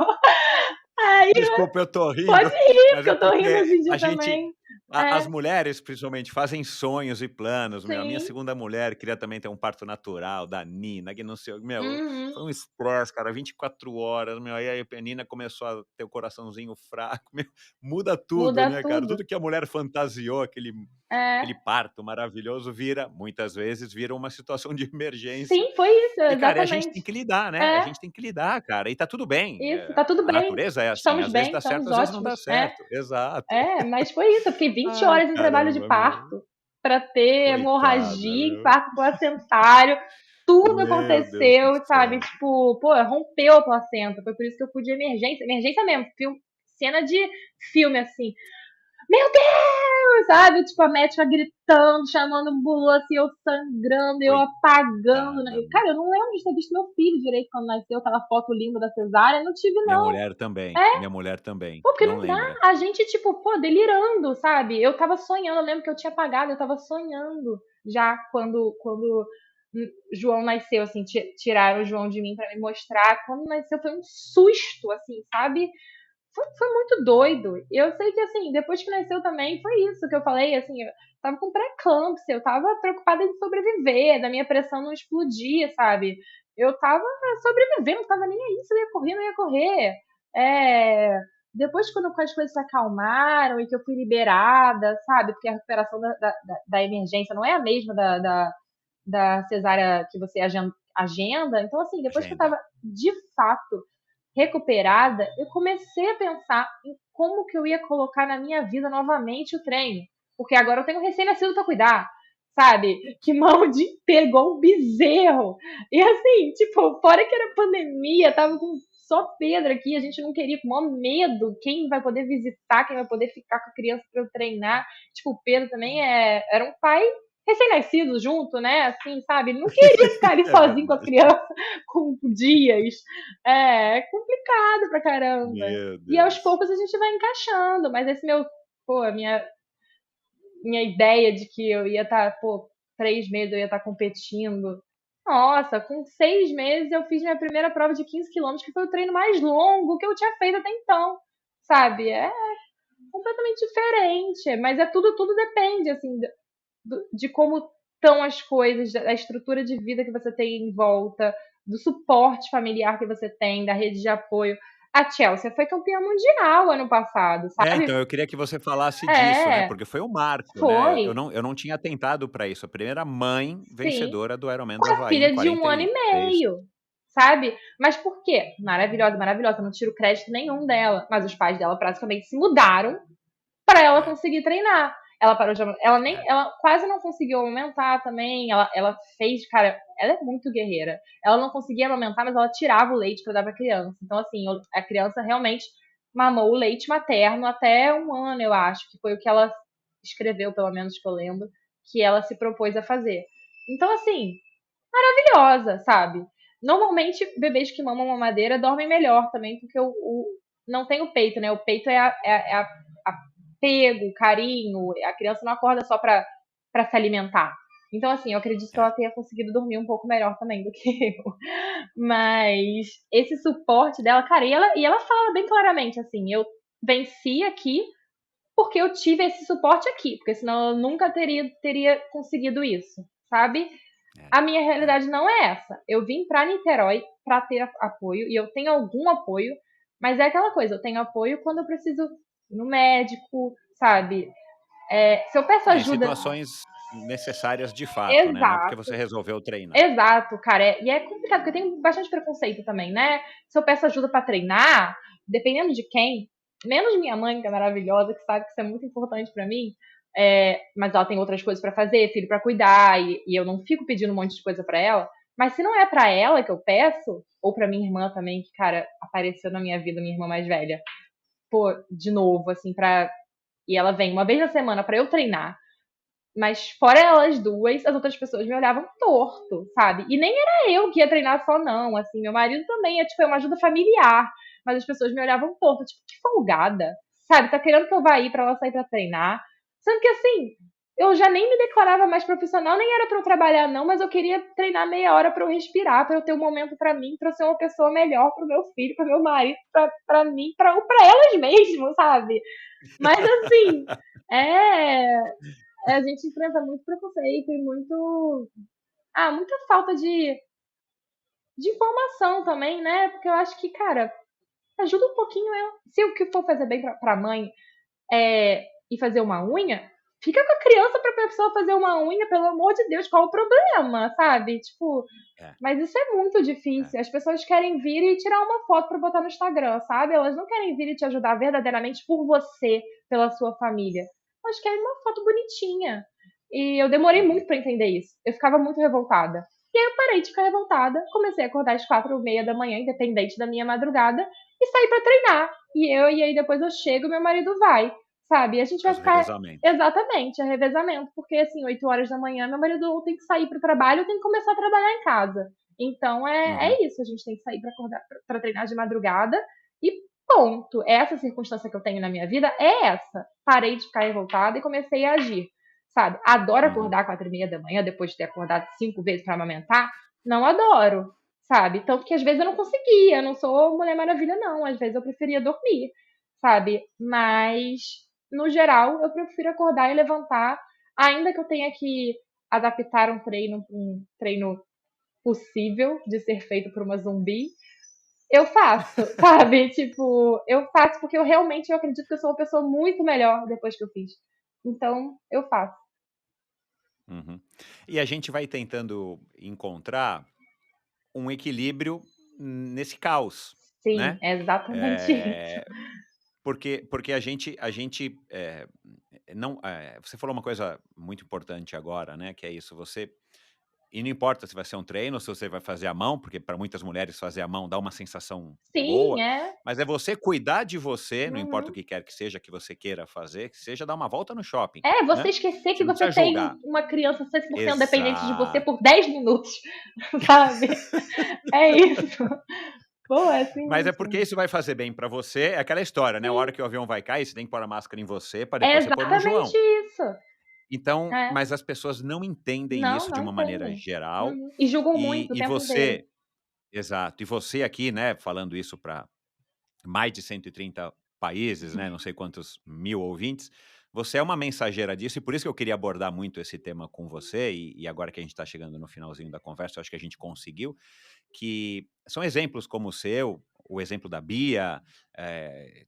aí Desculpa, eu tô rindo, pode rir, mas porque é eu tô rindo porque hoje em a dia gente também. as mulheres, principalmente, fazem sonhos e planos, meu. A minha Sim. segunda mulher queria também ter um parto natural, da Nina, que não sei o meu, Uhum. foi um estresse, cara, 24 horas, meu, aí a Nina começou a ter o coraçãozinho fraco, meu, muda tudo, Muda né, cara? tudo. Tudo que a mulher fantasiou, aquele É. parto maravilhoso, muitas vezes, vira uma situação de emergência. Sim, foi isso, E, cara, a gente exatamente. tem que lidar, né? A É, gente tem que lidar, cara, e tá tudo bem. isso, tá tudo A bem. natureza é assim, Estamos às vezes bem, dá certo, estamos às vezes não dá ótimos. certo. Exato. Mas foi isso. Eu fiquei 20 Ai, horas em trabalho de caramba, meu. parto pra ter Coitada, hemorragia, meu. infarto placentário. Tudo Meu Deus do aconteceu, sabe? céu. Tipo, pô, rompeu a placenta. Foi por isso que eu fui de emergência. Emergência mesmo. Cena de filme, assim. Meu Deus! Sabe? Tipo, a médica gritando, chamando ambulância, eu sangrando, eu apagando. Né? Coitada, meu. Cara, eu não lembro de ter visto meu filho direito quando nasceu, aquela foto linda da cesárea. Não tive, Minha não. mulher também, minha mulher também, Pô, porque não não dá. lembra. A gente, tipo, pô, delirando, sabe? Eu tava sonhando, eu lembro que eu tinha apagado, eu tava sonhando já quando João nasceu, assim, tiraram o João de mim pra me mostrar. Quando nasceu foi um susto, assim, sabe? Foi muito doido. Eu sei que, assim, depois que nasceu também, foi isso que eu falei, assim, eu tava com pré-eclâmpsia, eu tava preocupada em sobreviver, da minha pressão não explodir, sabe? Eu tava sobrevivendo, não tava nem aí se eu ia correr, não ia correr. É, Depois, quando as coisas se acalmaram e que eu fui liberada, sabe? Porque a recuperação da emergência não é a mesma da cesárea que você agenda. Então, assim, depois que eu Agenda. tava de fato recuperada, eu comecei a pensar em como que eu ia colocar na minha vida novamente o treino. Porque agora eu tenho um recém-nascido para cuidar, sabe? Que mal de pegou um bezerro. E assim, tipo, fora que era pandemia, tava com só Pedro aqui, a gente não queria, com o maior medo, quem vai poder visitar, quem vai poder ficar com a criança para eu treinar. Tipo, o Pedro também era um pai recém-nascido junto, né? Assim, sabe? Não queria ficar ali É sozinho com a verdade. criança com dias. É complicado pra caramba. Meu E aos Deus. poucos a gente vai encaixando, mas esse a minha ideia de que eu ia estar, 3 meses eu ia estar competindo. Nossa, com 6 meses eu fiz minha primeira prova de 15 quilômetros, que foi o treino mais longo que eu tinha feito até então, sabe? É completamente diferente, mas tudo depende, assim, de como estão as coisas, da estrutura de vida que você tem em volta, do suporte familiar que você tem, da rede de apoio. A Chelsea foi campeã mundial ano passado, sabe? Então, eu queria que você falasse disso, né, É, porque foi um marco, né, eu foi. não tinha atentado para isso, a primeira mãe Sim. vencedora do Ironman Com do a Havaí em filha de um 40 ano e é isso? meio. sabe? Mas por quê? Maravilhosa, maravilhosa, não tiro crédito nenhum dela. Mas os pais dela praticamente se mudaram para ela É, conseguir treinar. Ela parou de, ela nem, é, ela quase não conseguiu amamentar também. Ela fez, cara, ela é muito guerreira. Ela não conseguia amamentar, mas ela tirava o leite para dar para criança. Então assim, a criança realmente mamou o leite materno até 1 ano, eu acho, que foi o que ela escreveu, pelo menos que eu lembro, que ela se propôs a fazer. Então assim, maravilhosa, sabe? Normalmente, bebês que mamam mamadeira dormem melhor também, porque não tem o peito, né? O peito é apego, carinho. A criança não acorda só pra se alimentar. Então, assim, eu acredito que ela é. tenha conseguido dormir um pouco melhor também do que eu. Mas esse suporte dela, cara, e ela fala bem claramente, assim, eu venci aqui porque eu tive esse suporte aqui, porque senão eu nunca teria conseguido isso, sabe? É, A minha é. realidade não é essa. Eu vim para Niterói para ter apoio e eu tenho algum apoio, mas é aquela coisa, eu tenho apoio quando eu preciso ir no médico, sabe? Se eu peço Em ajuda. situações necessárias de fato, né? Não é porque Exato, você resolveu treinar. exato, cara. E é complicado, porque eu tenho bastante preconceito também, né? Se eu peço ajuda para treinar, dependendo de quem, menos minha mãe, que é maravilhosa, que sabe que isso é muito importante para mim, mas ela tem outras coisas para fazer, filho para cuidar, e eu não fico pedindo um monte de coisa para ela. Mas se não é para ela que eu peço, ou para minha irmã também, que, cara, apareceu na minha vida, minha irmã mais velha, pô, de novo, assim, e ela vem uma vez na semana para eu treinar. Mas fora elas duas, as outras pessoas me olhavam torto, sabe? E nem era eu que ia treinar só, não. Assim, meu marido também é uma ajuda familiar. Mas as pessoas me olhavam torto, tipo, que folgada. Sabe? Tá querendo que eu vá ir pra ela sair pra treinar. Sendo que assim, eu já nem me declarava mais profissional, nem era pra eu trabalhar, não, mas eu queria treinar meia hora pra eu respirar, pra eu ter um momento pra mim, pra eu ser uma pessoa melhor pro meu filho, pro meu marido, pra mim, pra elas mesmo, sabe? Mas assim, é, a gente enfrenta muito preconceito e muita falta de informação também, né? Porque eu acho que, cara, ajuda um pouquinho eu. Se o que for fazer bem pra mãe ir fazer uma unha, fica com a criança pra pessoa fazer uma unha, pelo amor de Deus, qual o problema, sabe? Tipo, É, mas isso é muito é. difícil. As pessoas querem vir e tirar uma foto pra botar no Instagram, sabe? Elas não querem vir e te ajudar verdadeiramente por você, pela sua família. Elas querem uma foto bonitinha. E eu demorei Uhum, muito pra entender isso. Eu ficava muito revoltada. E aí eu parei de ficar revoltada, comecei a acordar às 4h30 da manhã, independente da minha madrugada, e saí pra treinar. E aí depois eu chego e meu marido vai, sabe? E a gente vai faz o ficar revezamento. exatamente, é revezamento, porque assim, 8 horas da manhã, meu marido tem que sair pro trabalho, tem que começar a trabalhar em casa. Então Uhum, é isso, a gente tem que sair pra acordar para treinar de madrugada e ponto. Essa circunstância que eu tenho na minha vida é essa. Parei de ficar revoltada e comecei a agir, sabe? Adoro uhum, acordar 4h30 da manhã depois de ter acordado 5 vezes pra amamentar? Não adoro, sabe? Tanto que às vezes eu não conseguia, eu não sou Mulher Maravilha, não. Às vezes eu preferia dormir, sabe? Mas, no geral, eu prefiro acordar e levantar, ainda que eu tenha que adaptar um treino possível de ser feito por uma zumbi, eu faço, sabe? Tipo, eu faço porque eu acredito que eu sou uma pessoa muito melhor depois que eu fiz. Então, eu faço. uhum. E a gente vai tentando encontrar um equilíbrio nesse caos, Sim, né? é exatamente isso. Eh, porque a gente não, você falou uma coisa muito importante agora, né? Que é isso, você e não importa se vai ser um treino ou se você vai fazer à mão, porque para muitas mulheres fazer à mão dá uma sensação Sim, boa, é. mas é você cuidar de você, não importa o Uhum. que quer que seja que você queira fazer, que seja dar uma volta no shopping, É, você né? esquecer Você que não você precisa tem julgar. uma criança 100% dependente de você Exato. por 10 minutos, sabe? É isso. Pô, é assim Mas é mesmo. porque isso vai fazer bem pra você, é aquela história, né, a hora Sim, que o avião vai cair, você tem que pôr a máscara em você pra é depois você pôr no exatamente João. isso. Então, É. mas as pessoas não entendem Não, isso de não uma maneira entendem. geral, Uhum. E julgam e muito o e tempo inteiro. você exato, e você aqui, né, falando isso para mais de 130 países, né, não sei quantos mil ouvintes, você é uma mensageira disso, e por isso que eu queria abordar muito esse tema com você, e agora que a gente está chegando no finalzinho da conversa, eu acho que a gente conseguiu, que são exemplos como o seu, o exemplo da Bia,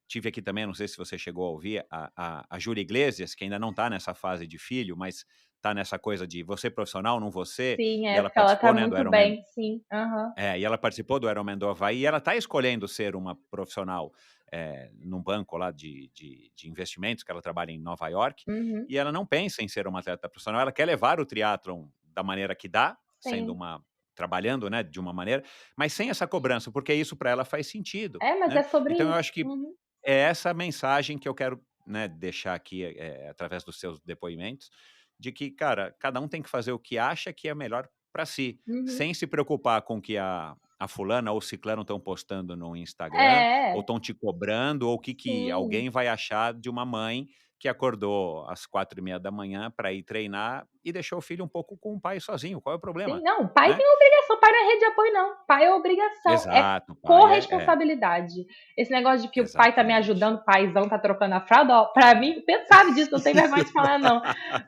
tive aqui também, não sei se você chegou a ouvir, a Júlia Iglesias, que ainda não está nessa fase de filho, mas tá nessa coisa de você profissional, não você, Sim, e é, ela porque ela tá participou, né, do muito Ironman. bem, sim. Aham. E ela participou do Ironman do Havaí e ela está escolhendo ser uma profissional, num banco lá de investimentos, que ela trabalha em Nova York, Uhum. e ela não pensa em ser uma atleta profissional, ela quer levar o triatlon da maneira que dá, sendo Sim. uma trabalhando, né, de uma maneira, mas sem essa cobrança, porque isso para ela faz sentido, É, mas né. é sobre Então eu isso. acho que Uhum. é essa mensagem que eu quero, né, deixar aqui, através dos seus depoimentos, de que, cara, cada um tem que fazer o que acha que é melhor para si, Uhum. sem se preocupar com o que a fulana ou o ciclano estão postando no Instagram, ou É, estão te cobrando, ou o que sim. alguém vai achar de uma mãe que acordou às 4:30 da manhã para ir treinar e deixou o filho um pouco com o pai sozinho. Qual é o Sim, problema, não, pai né? tem obrigação, pai não é rede de apoio não, pai é obrigação, é Exato, pai corresponsabilidade. Esse negócio de que o pai tá me exatamente. ajudando, o paizão tá trocando a fralda, ó, pra mim, Pedro sabe disso, não tem vergonha de falar não.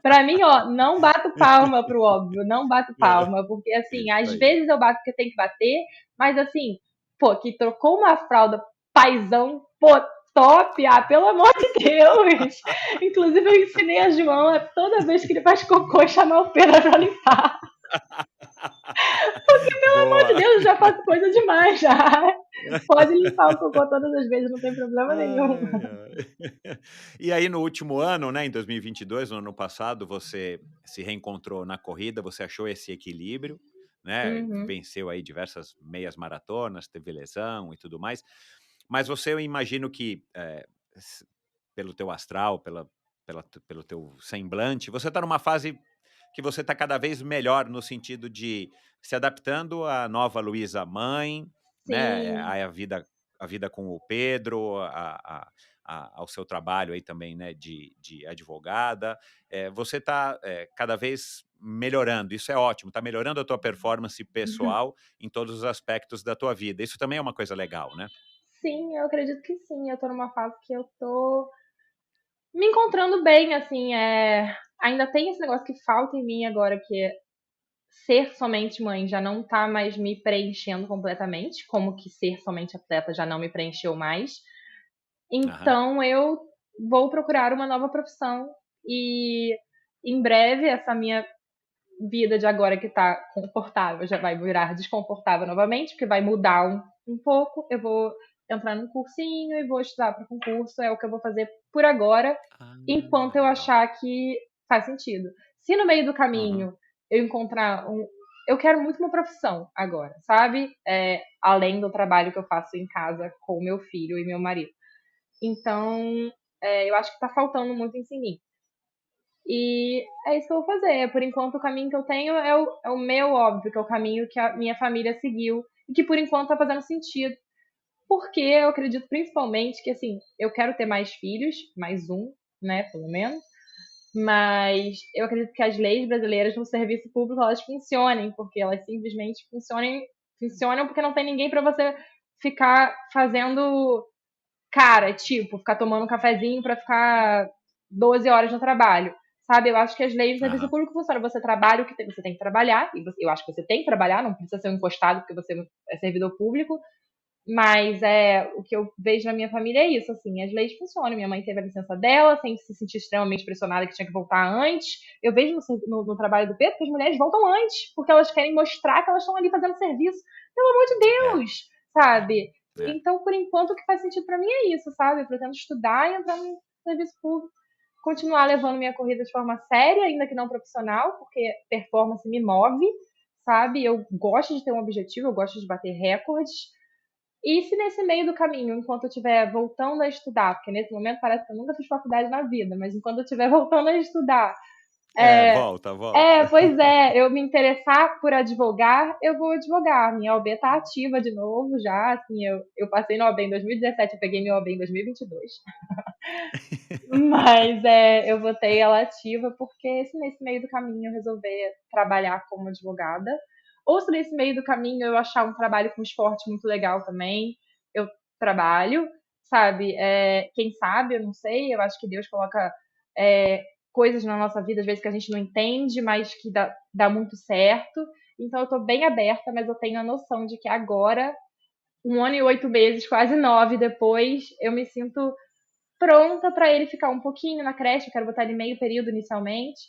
Pra mim, ó, não bato palma pro óbvio, não bato palma, porque assim, Isso às aí. vezes eu bato porque tem que bater, mas assim, pô, que trocou uma fralda, paizão, pô, top, pelo amor de Deus. Inclusive eu ensinei a João a toda vez que ele faz cocô chamar o Pedro pra limpar. Pelo amor de Boa. Deus, eu já faço coisa demais já. Pode limpar o cocô todas as vezes, não tem problema nenhum. Ai, ai. E aí no último ano, né, em 2022, no ano passado, você se reencontrou na corrida, você achou esse equilíbrio, né, Uhum. venceu aí diversas meias maratonas, teve lesão e tudo mais, mas você, eu imagino que, pelo teu astral, pelo teu semblante, você está numa fase que você está cada vez melhor no sentido de se adaptando à nova Luísa mãe, né, Sim. a vida com o Pedro, ao seu trabalho aí também, né, de advogada. Você está cada vez melhorando, isso é ótimo, está melhorando a tua performance pessoal em todos os aspectos da tua vida. Isso também é uma coisa legal, né? Sim, eu acredito que sim. Eu tô numa fase que eu tô me encontrando bem, assim, ainda tem esse negócio que falta em mim agora, que é ser somente mãe já não tá mais me preenchendo completamente, como que ser somente atleta já não me preencheu mais. Aham. Então eu vou procurar uma nova profissão e em breve essa minha vida de agora que tá confortável já vai virar desconfortável novamente, porque vai mudar um pouco. Eu vou entrar num cursinho e vou estudar para concurso, é o que eu vou fazer por agora, Ah, enquanto eu legal. achar que faz sentido. Se no meio do Uhum. caminho eu encontrar um. Eu quero muito uma profissão agora, sabe? Além do trabalho que eu faço em casa com meu filho e meu marido. Então, eu acho que tá faltando muito isso em mim. E é isso que eu vou fazer. Por enquanto, o caminho que eu tenho é o meu, óbvio, que é o caminho que a minha família seguiu e que por enquanto tá fazendo sentido. Porque eu acredito principalmente que, assim, eu quero ter mais filhos, mais um, né, pelo menos. Mas eu acredito que as leis brasileiras no serviço público elas funcionem, porque elas simplesmente funcionam porque não tem ninguém para você ficar fazendo cara, tipo, ficar tomando um cafezinho pra ficar 12 horas no trabalho. Sabe, eu acho que as leis do serviço Aham. público funcionam. Você trabalha o que você tem que trabalhar, e eu acho que você tem que trabalhar, não precisa ser um encostado porque você é servidor público, mas o que eu vejo na minha família é isso, assim, as leis funcionam. Minha mãe teve a licença dela, sem se sentir extremamente pressionada que tinha que voltar antes. Eu vejo no trabalho do Pedro que as mulheres voltam antes, porque elas querem mostrar que elas estão ali fazendo serviço. Pelo amor de É, Deus, sabe? é. Então, por enquanto, o que faz sentido pra mim é isso, sabe? Eu pretendo estudar e entrar no serviço público. Continuar levando minha corrida de forma séria, ainda que não profissional, porque performance me move, sabe? Eu gosto de ter um objetivo, eu gosto de bater recordes. E se nesse meio do caminho, enquanto eu estiver voltando a estudar, porque nesse momento parece que eu nunca fiz faculdade na vida, mas enquanto eu estiver voltando a estudar, é, Volta, volta. pois eu me interessar por advogar, eu vou advogar. Minha OB tá ativa de novo já, assim, eu passei no OB em 2017, eu peguei minha OB em 2022. Mas eu botei ela ativa porque se nesse meio do caminho eu resolver trabalhar como advogada, ou se nesse meio do caminho eu achar um trabalho com esporte muito legal também, eu trabalho, sabe? Quem sabe, eu não sei, eu acho que Deus coloca coisas na nossa vida, às vezes que a gente não entende, mas que dá muito certo. Então eu tô bem aberta, mas eu tenho a noção de que agora, 1 ano e 8 meses, quase 9 depois, eu me sinto pronta para ele ficar um pouquinho na creche, eu quero botar ele meio período inicialmente.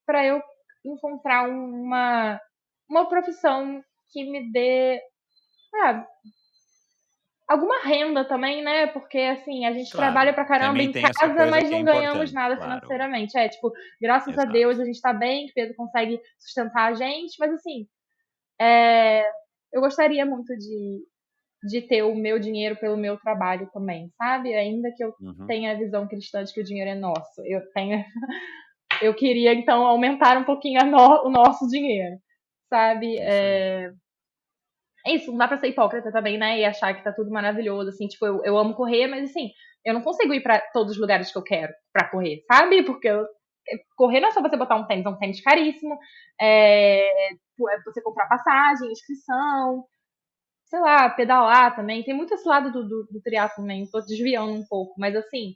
para eu encontrar uma profissão que me dê alguma renda também, né? Porque, assim, a gente trabalha Claro, pra caramba também em tem essa casa, coisa mas que é não ganhamos importante, nada claro, financeiramente. Tipo, graças a Deus exato. a gente tá bem, que Pedro consegue sustentar a gente, mas, assim, é, eu gostaria muito de ter o meu dinheiro pelo meu trabalho também, sabe? Ainda que eu Uhum, tenha a visão cristã de que o dinheiro é nosso. Eu queria, então, aumentar um pouquinho o nosso dinheiro, sabe? isso aí. É isso, não dá pra ser hipócrita também, né? E achar que tá tudo maravilhoso, assim, tipo, eu amo correr, mas assim, eu não consigo ir pra todos os lugares que eu quero pra correr, sabe? Porque correr não é só você botar é um tênis caríssimo, é você comprar passagem, inscrição, sei lá, pedalar também. Tem muito esse lado do triatlo também, tô desviando um pouco, mas assim,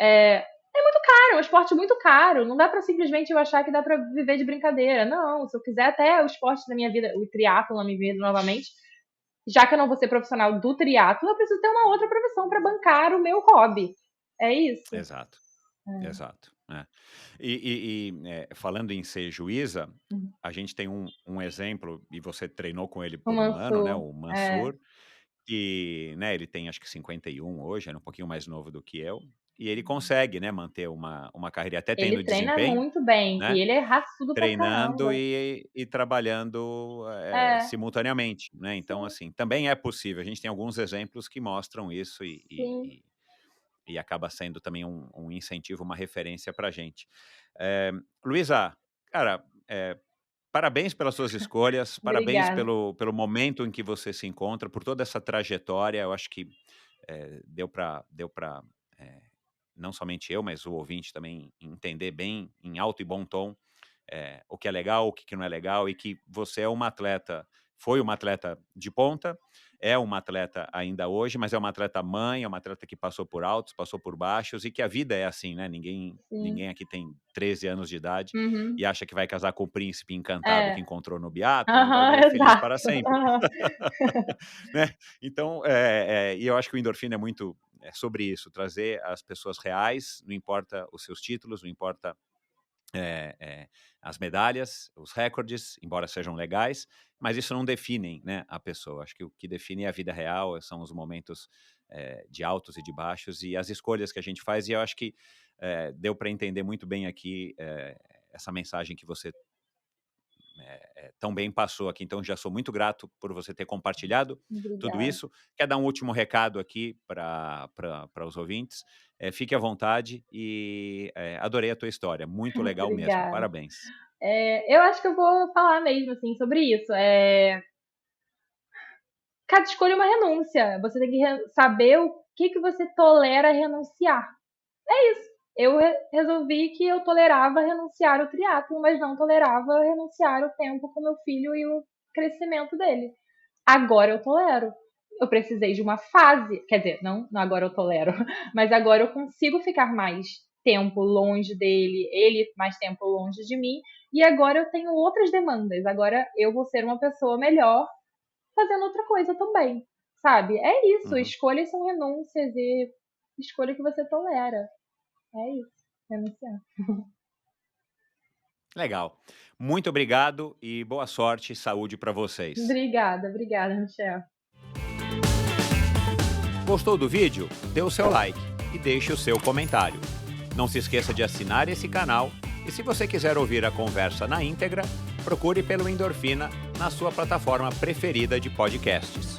é muito caro, é um esporte muito caro. Não dá pra simplesmente eu achar que dá pra viver de brincadeira. Não, se eu quiser até o esporte da minha vida, o triatlo na minha vida novamente, já que eu não vou ser profissional do triatlo, eu preciso ter uma outra profissão para bancar o meu hobby. É isso. Exato, exato, falando em ser juíza, Uhum. a gente tem um exemplo, e você treinou com ele O por 1 ano, né, Mansur. o É. Mansur, que, né, ele tem acho que 51 hoje, era um pouquinho mais novo do que eu, e ele consegue, né, manter uma carreira, até Ele tendo treina desempenho, muito bem. né, E ele é raçudo pra treinando caramba. e trabalhando, É, simultaneamente, né, então sim, assim, também é possível, a gente tem alguns exemplos que mostram isso sim. e acaba sendo também um incentivo, uma referência pra gente. Luísa, cara, parabéns pelas suas escolhas, parabéns Obrigada. pelo momento em que você se encontra, por toda essa trajetória, eu acho que, deu para não somente eu, mas o ouvinte também entender bem, em alto e bom tom, o que é legal, o que não é legal, e que você é uma atleta, foi uma atleta de ponta, é uma atleta ainda hoje, mas é uma atleta mãe, é uma atleta que passou por altos, passou por baixos, e que a vida é assim, né? Sim. Ninguém aqui tem 13 anos de idade e Uhum. acha que vai casar com o príncipe encantado que É. encontrou no biatlon e vai Aham, viver feliz exato. para sempre, Aham. né? Então, e eu acho que o endorfina é muito sobre isso, trazer as pessoas reais, não importa os seus títulos, não importa as medalhas, os recordes, embora sejam legais, mas isso não definem, né, a pessoa. Acho que o que define é a vida real, são os momentos de altos e de baixos e as escolhas que a gente faz. E eu acho que deu para entender muito bem aqui essa mensagem que você tão bem passou aqui. Então, já sou muito grato por você ter compartilhado tudo Obrigada. isso. Quer dar um último recado aqui para os ouvintes? Fique à vontade e adorei a tua história. Muito legal mesmo. Obrigada. Parabéns. Eu acho que eu vou falar mesmo, assim, sobre isso. Cada escolha é uma renúncia. Você tem que saber o que você tolera renunciar. É isso. Eu resolvi que eu tolerava renunciar o triatlo, mas não tolerava renunciar o tempo com meu filho e o crescimento dele. Agora eu tolero. Eu precisei de uma fase, quer dizer, não agora eu tolero, mas agora eu consigo ficar mais tempo longe dele, ele mais tempo longe de mim, e agora eu tenho outras demandas. Agora eu vou ser uma pessoa melhor fazendo outra coisa também, sabe? É isso, Uhum. escolhas são renúncias e escolha que você tolera. É isso, renunciar. Legal. Muito obrigado e boa sorte e saúde para vocês. Obrigada, Michel. Gostou do vídeo? Dê o seu like e deixe o seu comentário. Não se esqueça de assinar esse canal e se você quiser ouvir a conversa na íntegra, procure pelo Endorfina na sua plataforma preferida de podcasts.